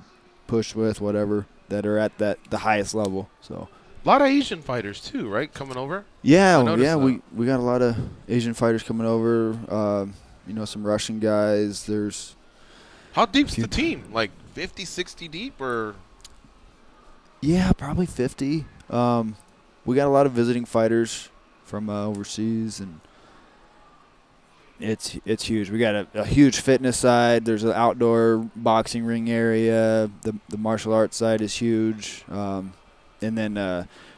push with, whatever, that are at the highest level. So a lot of Asian fighters too, right? Coming over. Yeah, we got a lot of Asian fighters coming over. Some Russian guys. There's how deep's the team? Like 50, 60 deep, or? Yeah, probably 50. We got a lot of visiting fighters from overseas, and It's huge. We got a huge fitness side. There's an outdoor boxing ring area. The martial arts side is huge. And then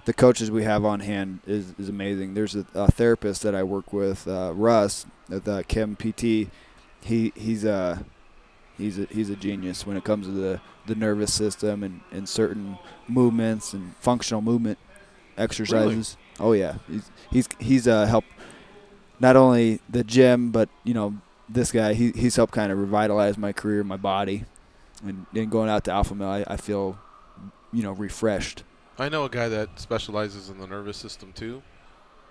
the coaches we have on hand is amazing. There's a therapist that I work with, Russ, at Chem PT. He's a genius when it comes to the nervous system and certain movements and functional movement exercises. Really? Oh yeah, he's helped not only the gym, but this guy he's helped kind of revitalize my career, my body, and going out to Alpha Male, I feel refreshed. I know a guy that specializes in the nervous system too,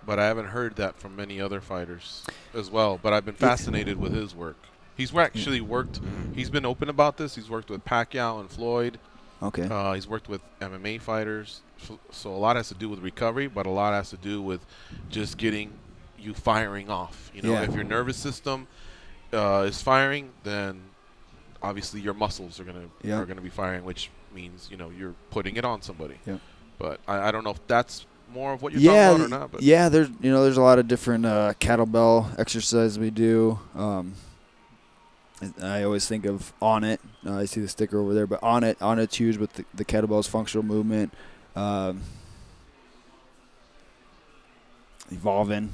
but I haven't heard that from many other fighters as well. But I've been fascinated with his work. He's actually worked. He's been open about this. He's worked with Pacquiao and Floyd. Okay. He's worked with MMA fighters. So a lot has to do with recovery, but a lot has to do with just getting you firing off. If your nervous system is firing, then obviously your muscles are gonna be firing, which means you're putting it on somebody. Yeah. But I don't know if that's more of what you're talking about or not. But yeah, there's a lot of different kettlebell exercises we do. I always think of On It. I see the sticker over there, but On It's huge with the kettlebells, functional movement, evolving.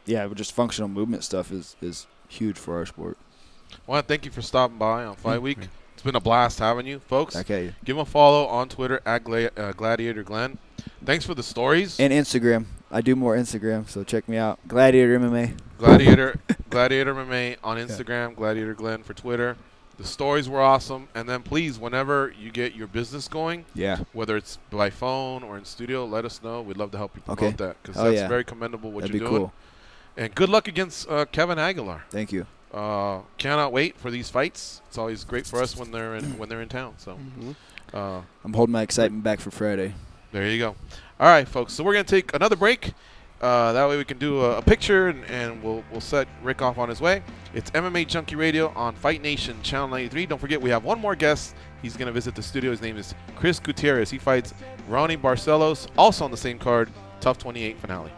Just functional movement stuff is huge for our sport. Well, thank you for stopping by on Fight Week. It's been a blast having you, folks. Okay. Give him a follow on Twitter at Gladiator Glenn. Thanks for the stories. And Instagram. I do more Instagram, so check me out. Gladiator MMA. Gladiator MMA on Instagram, Gladiator Glenn for Twitter. The stories were awesome. And then please, whenever you get your business going, whether it's by phone or in studio, let us know. We'd love to help you promote that because that's very commendable what you're doing. Cool. And good luck against Kevin Aguilar. Thank you. Cannot wait for these fights. It's always great for us when they're in town. So I'm holding my excitement back for Friday. There you go. All right, folks. So we're gonna take another break. That way we can do a picture and we'll set Rick off on his way. It's MMA Junkie Radio on Fight Nation Channel 93. Don't forget we have one more guest. He's gonna visit the studio. His name is Chris Gutierrez. He fights Ronnie Barcelos, also on the same card. Tough 28 finale.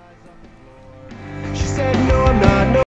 She said, no, I'm not. No.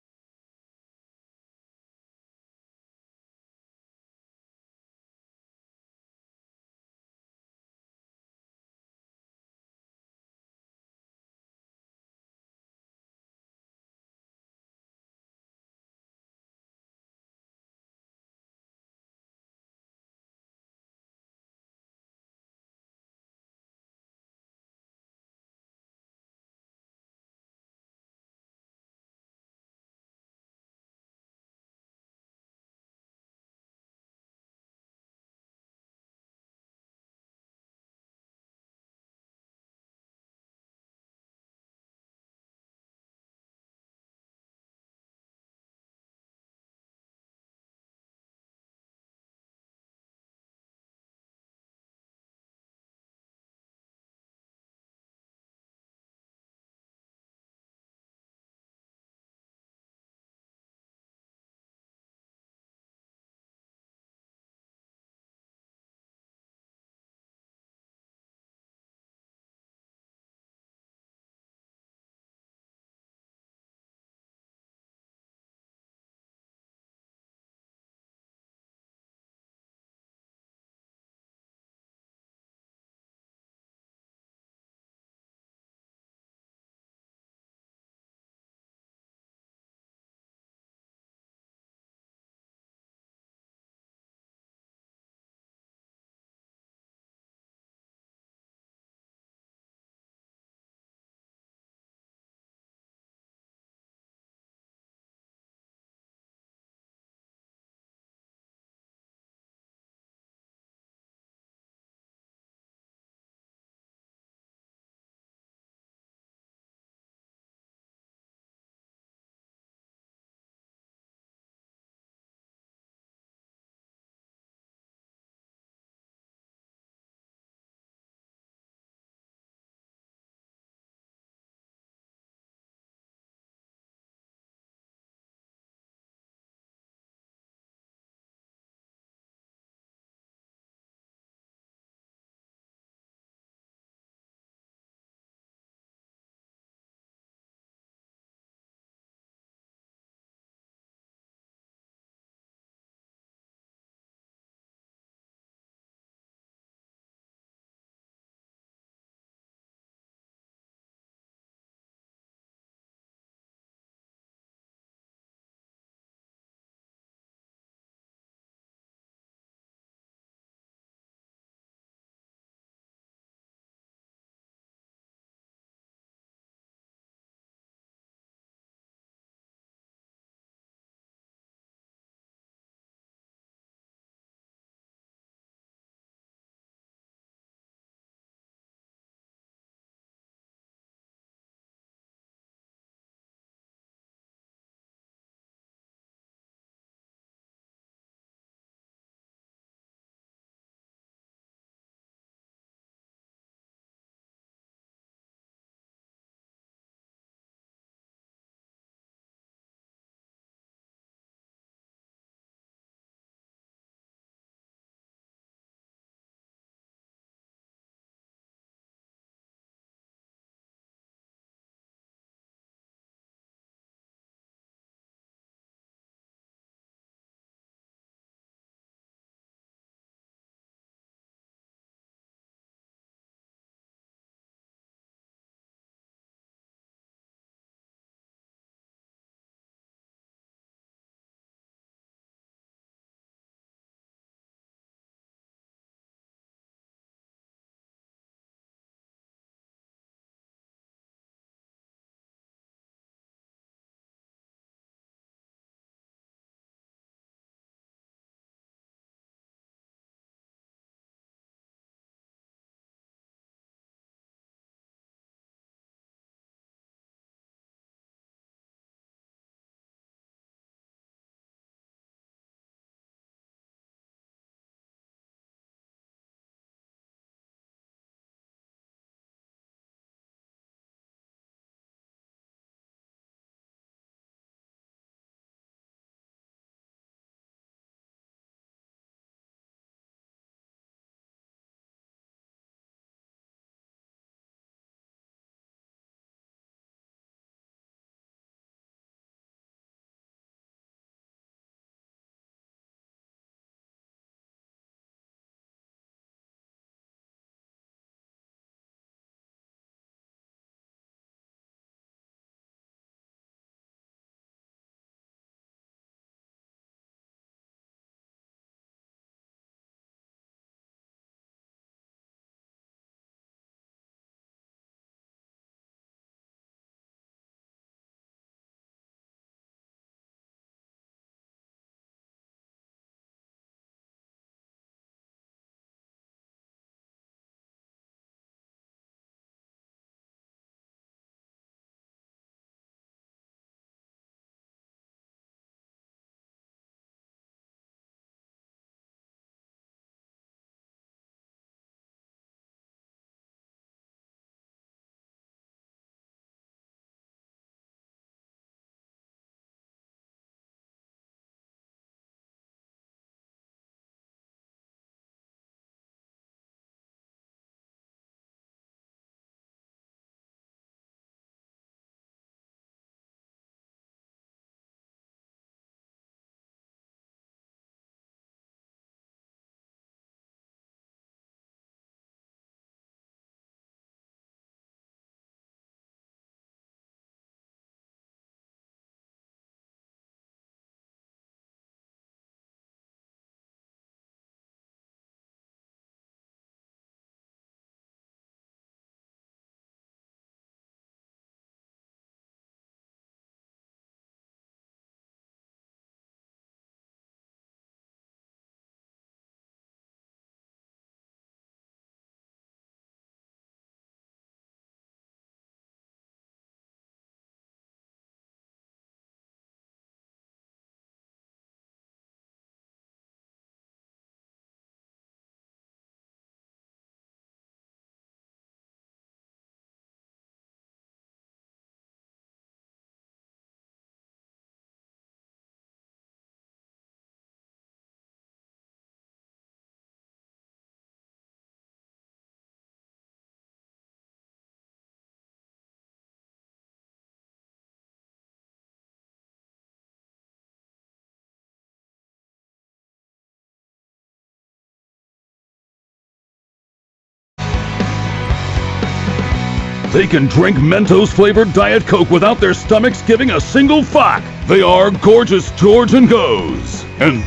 They can drink Mentos-flavored Diet Coke without their stomachs giving a single fuck. They are Gorgeous George and Goes. And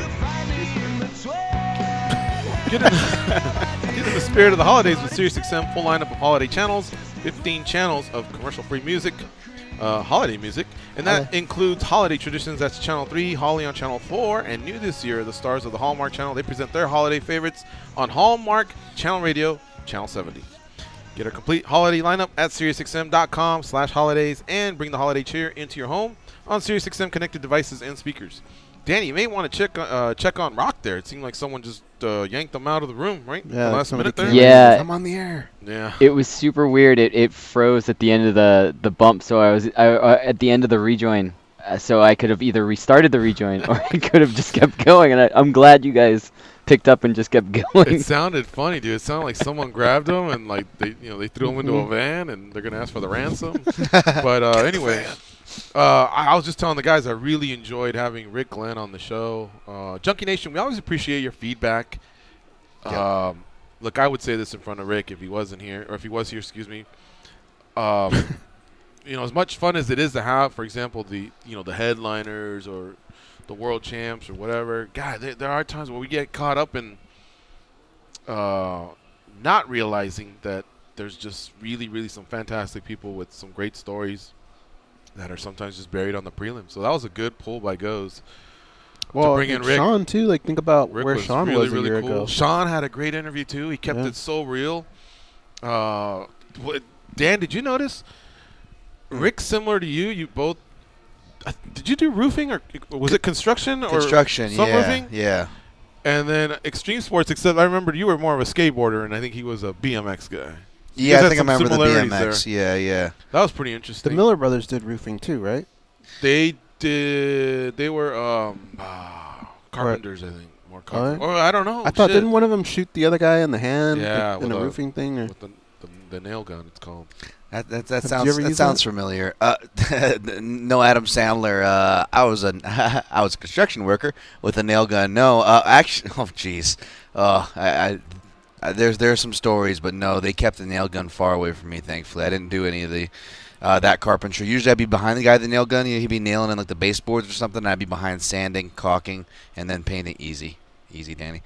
Get in the spirit of the holidays with SiriusXM full lineup of holiday channels, 15 channels of commercial-free music, holiday music, and that includes holiday traditions. That's Channel 3, Holly on Channel 4, and new this year, the stars of the Hallmark Channel. They present their holiday favorites on Hallmark Channel Radio, Channel 70. Get our complete holiday lineup at SiriusXM.com/holidays and bring the holiday cheer into your home on SiriusXM connected devices and speakers. Danny, you may want to check on Rock there. It seemed like someone just yanked them out of the room, right? Yeah, the last minute there. Yeah. I'm on the air. Yeah. It was super weird. It froze at the end of the bump, so I was at the end of the rejoin. So I could have either restarted the rejoin or I could have just kept going. And I'm glad you guys picked up and just kept going. It sounded funny, dude. It sounded like someone grabbed them and like they threw them into a van and they're gonna ask for the ransom. But anyway. I was just telling the guys I really enjoyed having Rick Glenn on the show. Junkie Nation, we always appreciate your feedback. Yep. Look, I would say this in front of Rick if he wasn't here, or if he was here, excuse me. As much fun as it is to have, for example, the headliners or the world champs or whatever. God, there are times where we get caught up in not realizing that there's just really, really some fantastic people with some great stories that are sometimes just buried on the prelim. So that was a good pull by Goes. Well, to bring in Rick. Sean, too. Like, think about Rick where was Sean really, was a really year cool. ago. Sean had a great interview, too. He kept it so real. Dan, did you notice? Rick, similar to you, you both did you do roofing or was it construction? Construction, or some yeah, roofing? yeah. And then extreme sports, except I remember you were more of a skateboarder, and I think he was a BMX guy. Yeah, I think I remember the BMX. There. Yeah. That was pretty interesting. The Miller brothers did roofing too, right? They did. They were carpenters, I think. More carpenters. Or I don't know. I thought didn't one of them shoot the other guy in the hand? Yeah, in a roofing thing, or with the nail gun. It's called. That sounds familiar. No, Adam Sandler. I was a construction worker with a nail gun. No, actually, oh jeez. There's some stories, but no, they kept the nail gun far away from me. Thankfully, I didn't do any of the that carpentry. Usually, I'd be behind the guy with the nail gun. He'd be nailing in like the baseboards or something. And I'd be behind sanding, caulking, and then painting. Easy, Danny.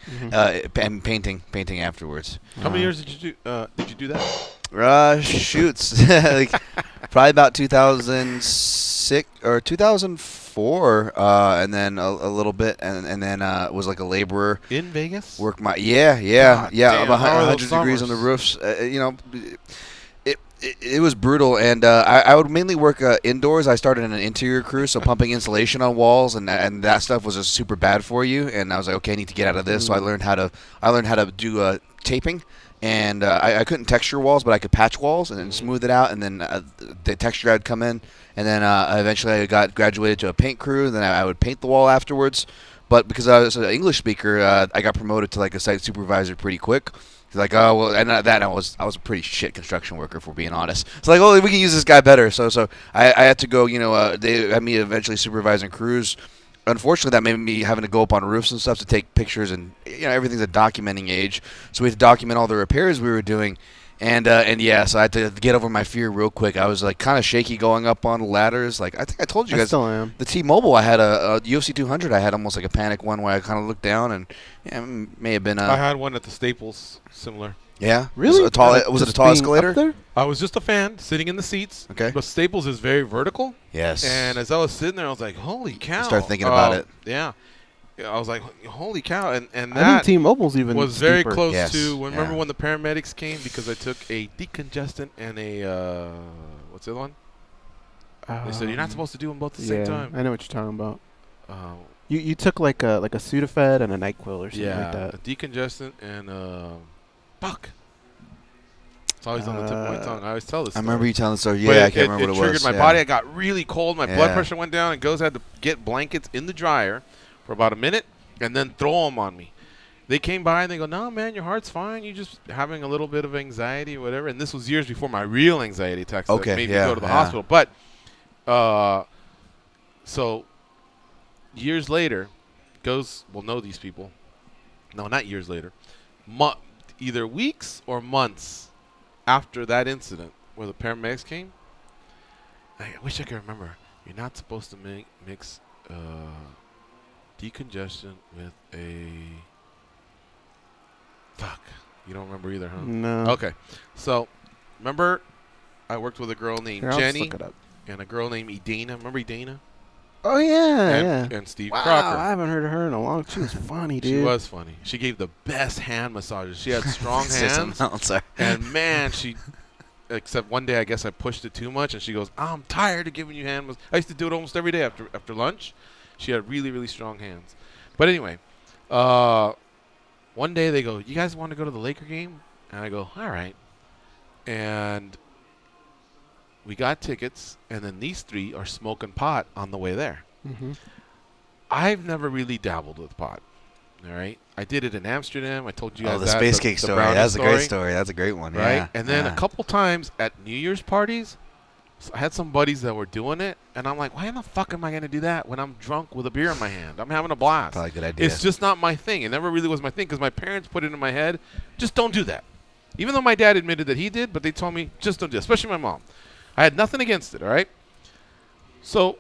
And painting afterwards. How many years did you do that? Shoots, like probably about 2006 or 2004, and then a little bit, and then was like a laborer in Vegas. Work my about 100 degrees on the roofs. It was brutal, and I would mainly work indoors. I started in an interior crew, so pumping insulation on walls, and that stuff was just super bad for you. And I was like, okay, I need to get out of this. So I learned how to do taping. And I couldn't texture walls, but I could patch walls and then smooth it out, and then the texture would come in. And then eventually I got graduated to a paint crew, and then I would paint the wall afterwards. But because I was an English speaker, I got promoted to like a site supervisor pretty quick. He's like, oh, well, and I was a pretty shit construction worker, if we're being honest. It's like, oh, we can use this guy better. So I had to go, they had me eventually supervising crews. Unfortunately, that made me having to go up on roofs and stuff to take pictures, and everything's a documenting age, so we had to document all the repairs we were doing, and yeah, so I had to get over my fear real quick. I was like kind of shaky going up on ladders. Like I think I told you guys, I still am. The T-Mobile, I had a UFC 200. I had almost like a panic one where I kind of looked down, and it may have been. I had one at the Staples, similar. Yeah, really? Was it a tall escalator? I was just a fan sitting in the seats. Okay. But Staples is very vertical. Yes. And as I was sitting there, I was like, "Holy cow!" Start thinking about it. Yeah. I was like, "Holy cow!" And I that think T-Mobile's even was steeper. very close to. Yeah. Remember when the paramedics came because I took a decongestant and a what's the other one? They said you're not supposed to do them both at the same time. I know what you're talking about. You took like a Sudafed and a NyQuil or something like that. A decongestant and fuck. It's always on the tip of my tongue. I always tell this. I remember you telling the story. But Yeah, I can't remember what it was. It triggered my body. I got really cold. My blood pressure went down. And Goes had to get blankets in the dryer for about a minute and then throw them on me. They came by and they go, "No, man, your heart's fine. You're just having a little bit of anxiety or whatever." And this was years before my real anxiety attacks that made me go to the hospital. But so years later, Goes will know these people. No, not years later. Either weeks or months after that incident where the paramedics came. I wish I could remember. You're not supposed to mix decongestion with a... Fuck. You don't remember either, huh? No. Okay. So, remember I worked with a girl named Here, I'll just Jenny look it up. and a girl named Edina. Remember Edina? Oh, yeah, And Steve wow, Crocker. I haven't heard of her in a long time. She was funny, dude. She was funny. She gave the best hand massages. She had strong hands. Sorry. And, man, she... Except one day, I guess I pushed it too much, and she goes, I'm tired of giving you hand massages. I used to do it almost every day after lunch. She had really, really strong hands. But anyway, one day they go, you guys want to go to the Laker game? And I go, all right. And we got tickets, and then these three are smoking pot on the way there. Mm-hmm. I've never really dabbled with pot. All right, I did it in Amsterdam. I told you guys the space cake the story. That's a great story. That's a great one. Right, Yeah. and then a couple times at New Year's parties, I had some buddies that were doing it, and I'm like, why in the fuck am I going to do that when I'm drunk with a beer in my hand? I'm having a blast. Probably a good idea. It's just not my thing. It never really was my thing because my parents put it in my head, just don't do that. Even though my dad admitted that he did, but they told me, just don't do it, especially my mom. I had nothing against it, all right? So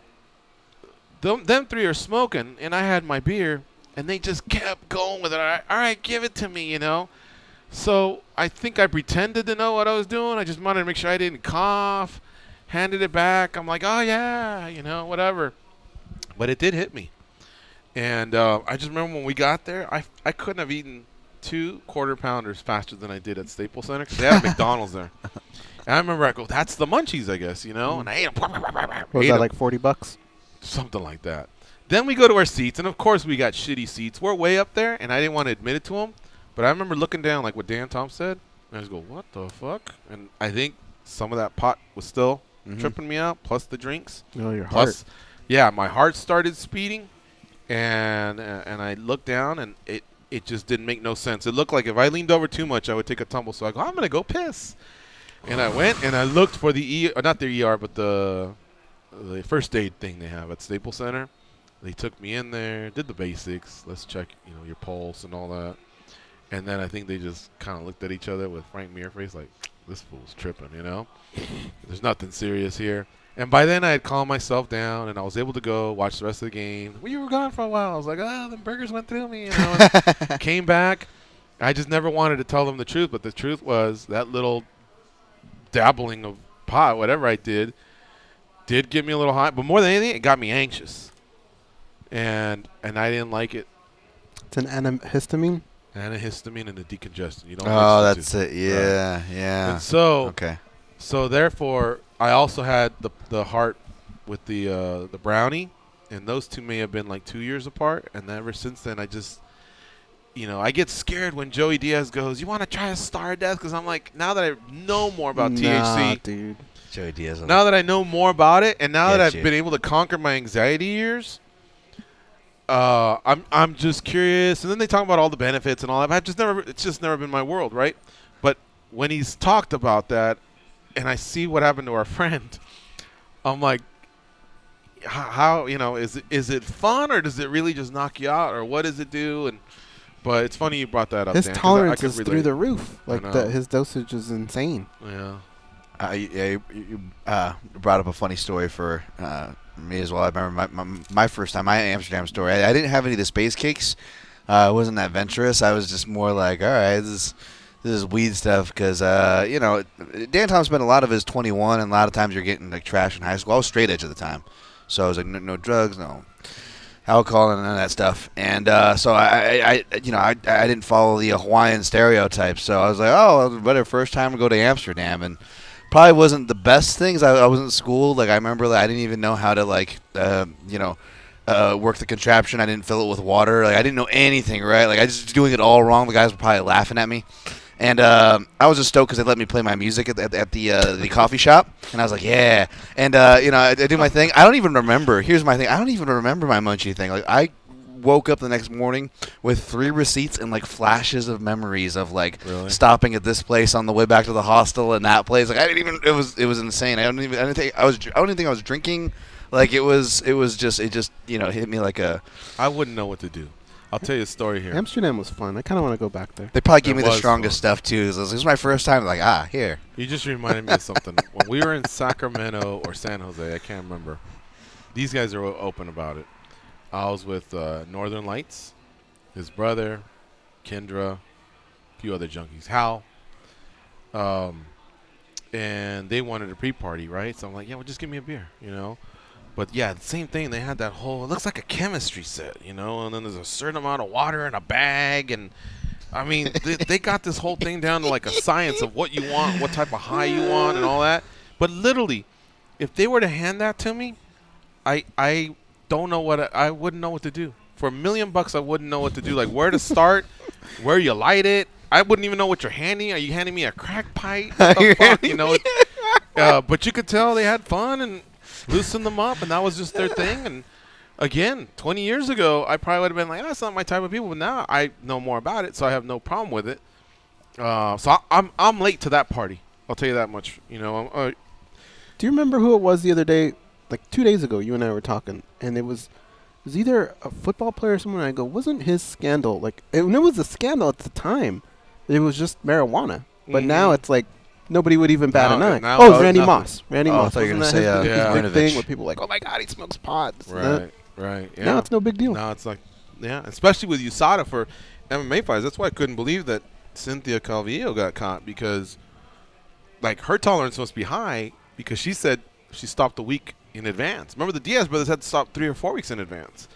them three are smoking, and I had my beer, and they just kept going with it. All right, give it to me, you know? So I think I pretended to know what I was doing. I just wanted to make sure I didn't cough. Handed it back. I'm like, oh, yeah, you know, whatever. But it did hit me. And I just remember when we got there, I couldn't have eaten 2 quarter-pounders faster than I did at Staples Center because they had a McDonald's there. And I remember I go, that's the munchies, I guess, you know? And I ate them. Was that like $40? Something like that. Then we go to our seats, and of course we got shitty seats. We're way up there, and I didn't want to admit it to him. But I remember looking down, like what Dan Tom said, and I just go, what the fuck? And I think some of that pot was still tripping me out, plus the drinks. Oh, your plus, heart. Yeah, my heart started speeding, and I looked down, and it just didn't make no sense. It looked like if I leaned over too much, I would take a tumble. So I go, I'm going to go piss. And I went, and I looked for the not the ER, but the first aid thing they have at Staples Center. They took me in there, did the basics. Let's check, you know, your pulse and all that. And then I think they just kind of looked at each other with Frank Mir face like, this fool's tripping, you know? There's nothing serious here. And by then I had calmed myself down, and I was able to go watch the rest of the game. Well, you were gone for a while. I was like, the burgers went through me, you know? And came back. I just never wanted to tell them the truth, but the truth was that little dabbling of pot, whatever I did give me a little high. But more than anything, it got me anxious. And I didn't like it. It's an antihistamine? Antihistamine and a decongestant. You don't that's it. Yeah, right. yeah. And so, okay. So therefore, I also had the heart with the brownie, and those two may have been like 2 years apart. And ever since then, I just, you know, I get scared when Joey Diaz goes, "You want to try a Stardust?" Because I'm like, now that I know more about THC, dude. Joey Diaz. Now that I know more about it, and now that I've you. been able to conquer my anxiety years. I'm just curious, and then they talk about all the benefits and all that. It's just never been my world, right? But when he's talked about that, and I see what happened to our friend, I'm like, how you know, is it fun, or does it really just knock you out, or what does it do? But it's funny you brought that up. His Dan, tolerance is through the roof. Like his dosage is insane. Yeah. You brought up a funny story for me as well. I remember my first time, my Amsterdam story. I didn't have any of the space cakes. I wasn't that adventurous. I was just more like, all right, this is weed stuff because, you know, Dan Tom spent a lot of his 21, and a lot of times you're getting like trash in high school. I was straight edge at the time. So I was like, no drugs, no alcohol, and none of that stuff. And so I didn't follow the Hawaiian stereotypes. So I was like, oh, better first time to go to Amsterdam. And probably wasn't the best things. I was in school. Like I remember, I didn't even know how to work the contraption. I didn't fill it with water. Like I didn't know anything, right? Like I was just doing it all wrong. The guys were probably laughing at me. And I was just stoked because they let me play my music at the coffee shop. And I was like, yeah. And, I do my thing. I don't even remember. Here's my thing. I don't even remember my munchie thing. Like, I woke up the next morning with 3 receipts and, like, flashes of memories of, like, stopping at this place on the way back to the hostel and that place. Like, I didn't even – it was insane. I don't even think I was drinking. Like, it just hit me like a – I wouldn't know what to do. I'll tell you a story here. Amsterdam was fun. I kind of want to go back there. They probably gave me the was strongest stuff too. This was my first time. Like, here. You just reminded me of something. When we were in Sacramento or San Jose, I can't remember. These guys are open about it. I was with Northern Lights, his brother, Kendra, a few other junkies, Hal. And they wanted a pre-party, right? So I'm like, yeah, well, just give me a beer, you know? But, yeah, the same thing. They had that whole – it looks like a chemistry set, you know? And then there's a certain amount of water in a bag. And, I mean, they got this whole thing down to like a science of what you want, what type of high you want and all that. But literally, if they were to hand that to me, I don't know what – I wouldn't know what to do. For $1 million, I wouldn't know what to do. Like, where to start, where you light it. I wouldn't even know what you're handing. Are you handing me a crack pipe? What the fuck? You know? But you could tell they had fun and loosened them up, and that was just their thing. And again, 20 years ago, I probably would have been like, that's not my type of people. But now I know more about it, so I have no problem with it. So I'm late to that party. I'll tell you that much. You know. Do you remember who it was the other day? Like 2 days ago, you and I were talking, and it was either a football player or someone. I go, wasn't his scandal like? It was a scandal at the time. It was just marijuana, but now it's like nobody would even bat an eye. Oh, it's Randy Moss. Randy Moss. I thought you were going to say his big thing where people were like, oh my God, he smokes pot. Right. Yeah. Now it's no big deal. Now it's like, yeah, especially with USADA for MMA fighters. That's why I couldn't believe that Cynthia Calvillo got caught, because like her tolerance must be high, because she said she stopped a week in advance. Remember, the Diaz brothers had to stop 3 or 4 weeks in advance.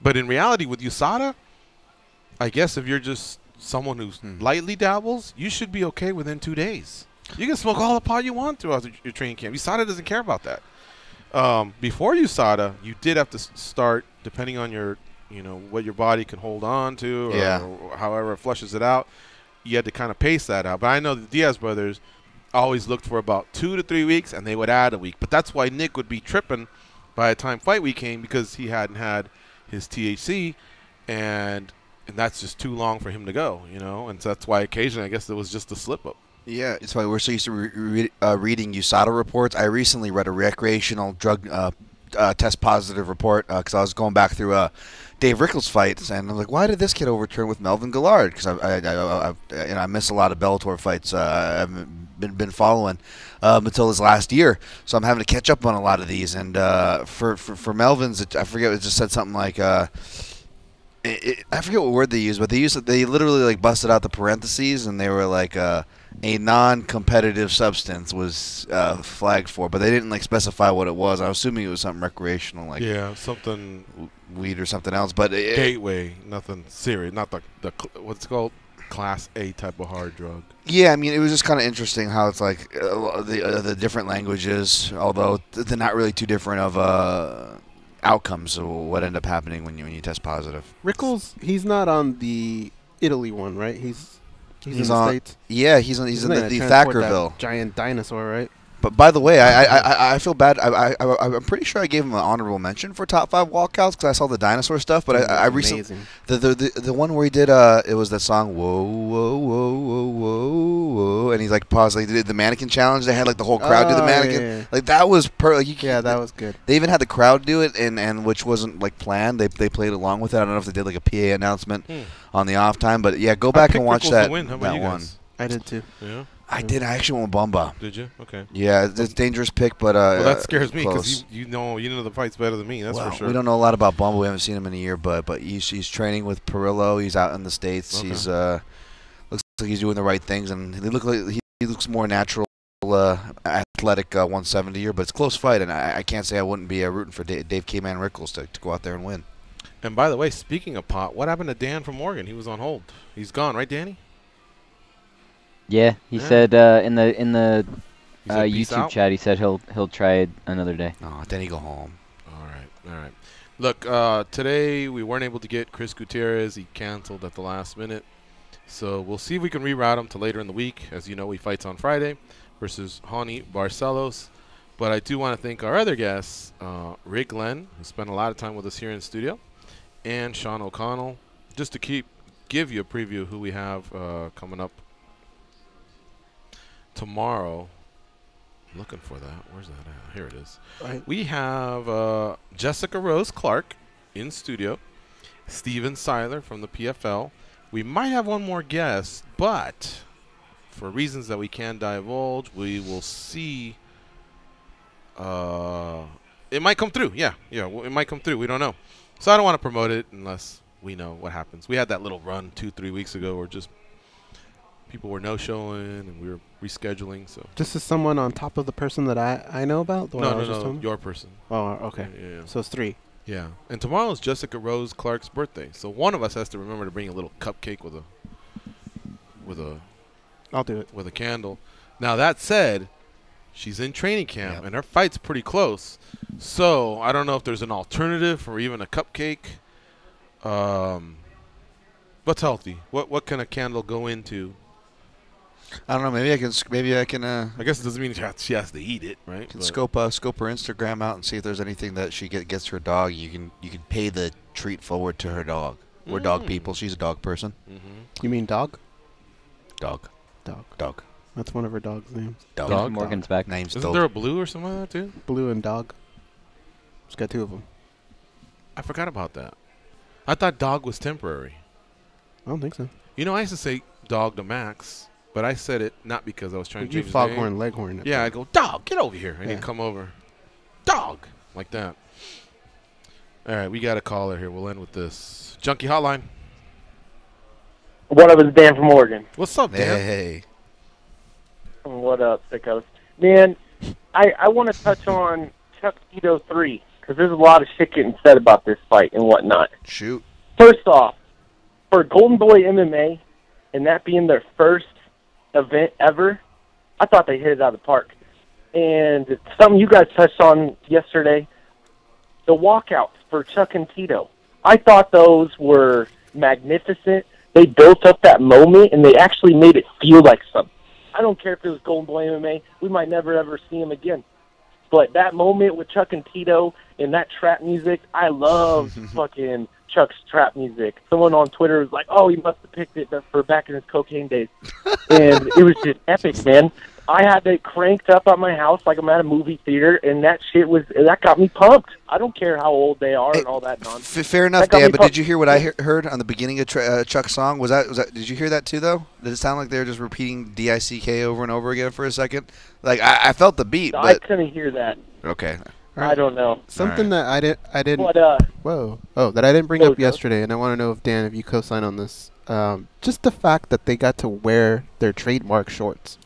But in reality, with USADA, I guess if you're just someone who lightly dabbles, you should be okay within 2 days. You can smoke all the pot you want throughout your training camp. USADA doesn't care about that. Before USADA, you did have to start, depending on your, you know, what your body can hold on to, or however it flushes it out. You had to kind of pace that out. But I know the Diaz brothers always looked for about 2 to 3 weeks, and they would add a week. But that's why Nick would be tripping by the time fight week came, because he hadn't had his THC, and that's just too long for him to go, you know. And so that's why occasionally I guess it was just a slip-up. Yeah, it's why we're so used to reading USADA reports. I recently read a recreational drug test positive report because I was going back through Dave Rickles fights, and I was like, why did this kid overturn with Melvin Gillard? Because I miss a lot of Bellator fights I haven't been following until this last year, so I'm having to catch up on a lot of these. And for Melvin's, I forget, it just said something like I forget what word they used, but they literally like busted out the parentheses, and they were like a non-competitive substance was flagged for, but they didn't like specify what it was. I was assuming it was something recreational, like something weed or something else. But gateway, nothing serious, not the what's it called, Class A type of hard drug. Yeah, I mean, it was just kind of interesting how it's like the different languages, although they're not really too different of outcomes of what end up happening when you test positive. Rickles, he's not on the Italy one, right? He's in the States. Yeah, he's in the Thackerville giant dinosaur, right? But by the way, I feel bad. I'm pretty sure I gave him an honorable mention for top 5 walkouts because I saw the dinosaur stuff. But I recently the one where he did it was that song whoa whoa whoa whoa whoa whoa, and he's like paused. Like, they did the mannequin challenge. They had like the whole crowd do the mannequin. Yeah. Like that was that was good. They even had the crowd do it, and which wasn't like planned. They played along with it. I don't know if they did like a PA announcement on the off time, but yeah, go back and watch that one. I did too. Yeah. I did. I actually went Bumba. Did you? Okay. Yeah, it's a dangerous pick, but well, that scares me because you know the fight's better than me. That's for sure. We don't know a lot about Bumba. We haven't seen him in a year, but he's training with Perillo. He's out in the States. Okay. He's looks like he's doing the right things, and he looks more natural, athletic 170er. But it's a close fight, and I can't say I wouldn't be rooting for Dave K-Man Rickles to go out there and win. And by the way, speaking of pot, what happened to Dan from Oregon? He was on hold. He's gone, right, Danny? Yeah, he said in the YouTube chat, he said he'll try it another day. Oh, then he go home. All right. Look, today we weren't able to get Chris Gutierrez. He canceled at the last minute. So we'll see if we can reroute him to later in the week. As you know, he fights on Friday versus Hani Barcelos. But I do want to thank our other guests, Rick Glenn, who spent a lot of time with us here in the studio, and Sean O'Connell, just to give you a preview of who we have coming up tomorrow. I'm looking for that. Where's that at? Here it is. We have Jessica Rose Clark in studio. Steven Seiler from the PFL. We might have one more guest, but for reasons that we can't divulge, we will see. It might come through. Yeah, it might come through. We don't know. So I don't want to promote it unless we know what happens. We had that little run 2-3 weeks ago where just people were no-showing and we were rescheduling. So this is someone on top of the person that I know about? No, your person. Oh, okay. Yeah. So it's 3. Yeah. And tomorrow is Jessica Rose Clark's birthday. So one of us has to remember to bring a little cupcake with a I'll do it. With a candle. Now that said, she's in training camp and her fight's pretty close. So I don't know if there's an alternative or even a cupcake. What's healthy? What can a candle go into? I don't know. Maybe I can. I guess it doesn't mean she has to eat it, right? Can scope her Instagram out and see if there's anything that she gets her dog. You can pay the treat forward to her dog. We're dog people. She's a dog person. You mean dog? Dog. That's one of her dog's names. Dog? Morgan's back. Name's Isn't there a Blue or something like that too? Blue and Dog. She's got 2 of them. I forgot about that. I thought dog was temporary. I don't think so. You know, I used to say dog to Max, but I said it not because I was trying to change his name. Foghorn Leghorn. Yeah, I go, dog, get over here. And he'd come over. Dog! Like that. All right, we got a caller here. We'll end with this. Junkie Hotline. What up, it's Dan from Oregon. What's up, Dan? Hey. What up, sickos? Man, I want to touch on Chuck Tito 3, because there's a lot of shit getting said about this fight and whatnot. Shoot. First off, for Golden Boy MMA, and that being their first event ever, I thought they hit it out of the park. And something you guys touched on yesterday, the walkouts for Chuck and Tito. I thought those were magnificent. They built up that moment, and they actually made it feel like something. I don't care if it was Golden Boy MMA. We might never, ever see him again. But that moment with Chuck and Tito and that trap music, I love fucking Chuck's trap music. Someone on Twitter was like, oh, he must have picked it for back in his cocaine days. And it was just epic, man. I had it cranked up at my house like I'm at a movie theater, and that got me pumped. I don't care how old they are and all that nonsense. Fair enough, Dan, but did you hear what I heard on the beginning of Chuck's song? Was that? Did you hear that too, though? Did it sound like they were just repeating D-I-C-K over and over again for a second? Like, I felt the beat, I but... couldn't hear that. Okay. I don't know. Something that I didn't. But, whoa. Oh, that I didn't bring up yesterday, and I want to know if Dan, if you co-sign on this. Just the fact that they got to wear their trademark shorts.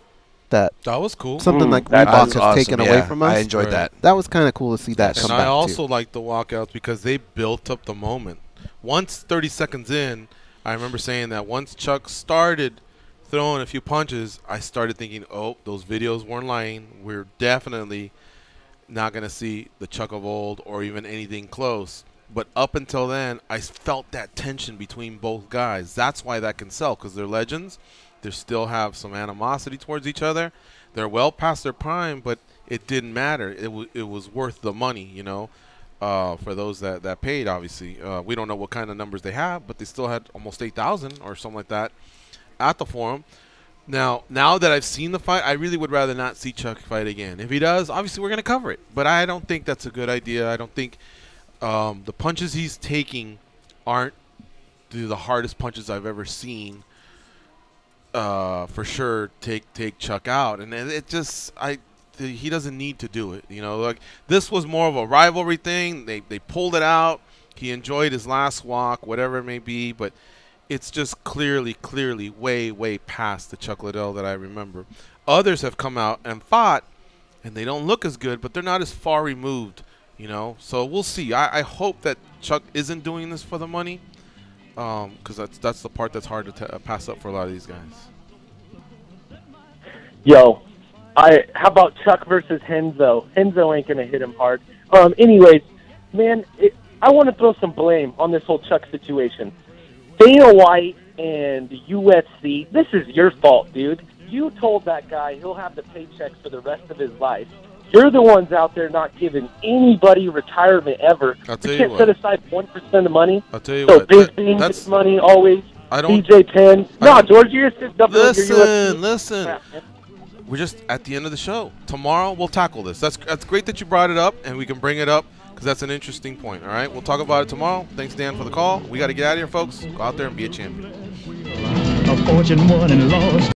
That was cool. Something like Reebok has taken away from us. I enjoyed that. That was kind of cool to see that come back. And I also liked the walkouts because they built up the moment. Once 30 seconds in, I remember saying that once Chuck started throwing a few punches, I started thinking, oh, those videos weren't lying. We're definitely not going to see the Chuck of old or even anything close. But up until then, I felt that tension between both guys. That's why that can sell, because they're legends. They still have some animosity towards each other. They're well past their prime, but it didn't matter. It was worth the money, you know, for those that paid, obviously. We don't know what kind of numbers they have, but they still had almost 8,000 or something like that at the forum. Now that I've seen the fight, I really would rather not see Chuck fight again. If he does, obviously we're going to cover it. But I don't think that's a good idea. I don't think the punches he's taking aren't the hardest punches I've ever seen. For sure take Chuck out, and it just he doesn't need to do it, you know. Like, this was more of a rivalry thing. They pulled it out. He enjoyed his last walk, whatever it may be, but it's just clearly way past the Chuck Liddell that I remember. Others have come out and fought, and they don't look as good, but they're not as far removed, you know. So we'll see. I hope that Chuck isn't doing this for the money. Because that's the part that's hard to pass up for a lot of these guys. Yo, how about Chuck versus Henzo? Henzo ain't gonna hit him hard. Anyways, man, I want to throw some blame on this whole Chuck situation. Dana White and the UFC. This is your fault, dude. You told that guy he'll have the paycheck for the rest of his life. You're the ones out there not giving anybody retirement ever. I'll tell you you can't what. set aside 1% of money. I'll tell you so what. Big Bean gets money always. I don't. DJ Penn. No, George, you're just Listen. We're just at the end of the show. Tomorrow we'll tackle this. That's great that you brought it up, and we can bring it up because that's an interesting point. All right, we'll talk about it tomorrow. Thanks, Dan, for the call. We got to get out of here, folks. Go out there and be a champion. A fortune won and lost.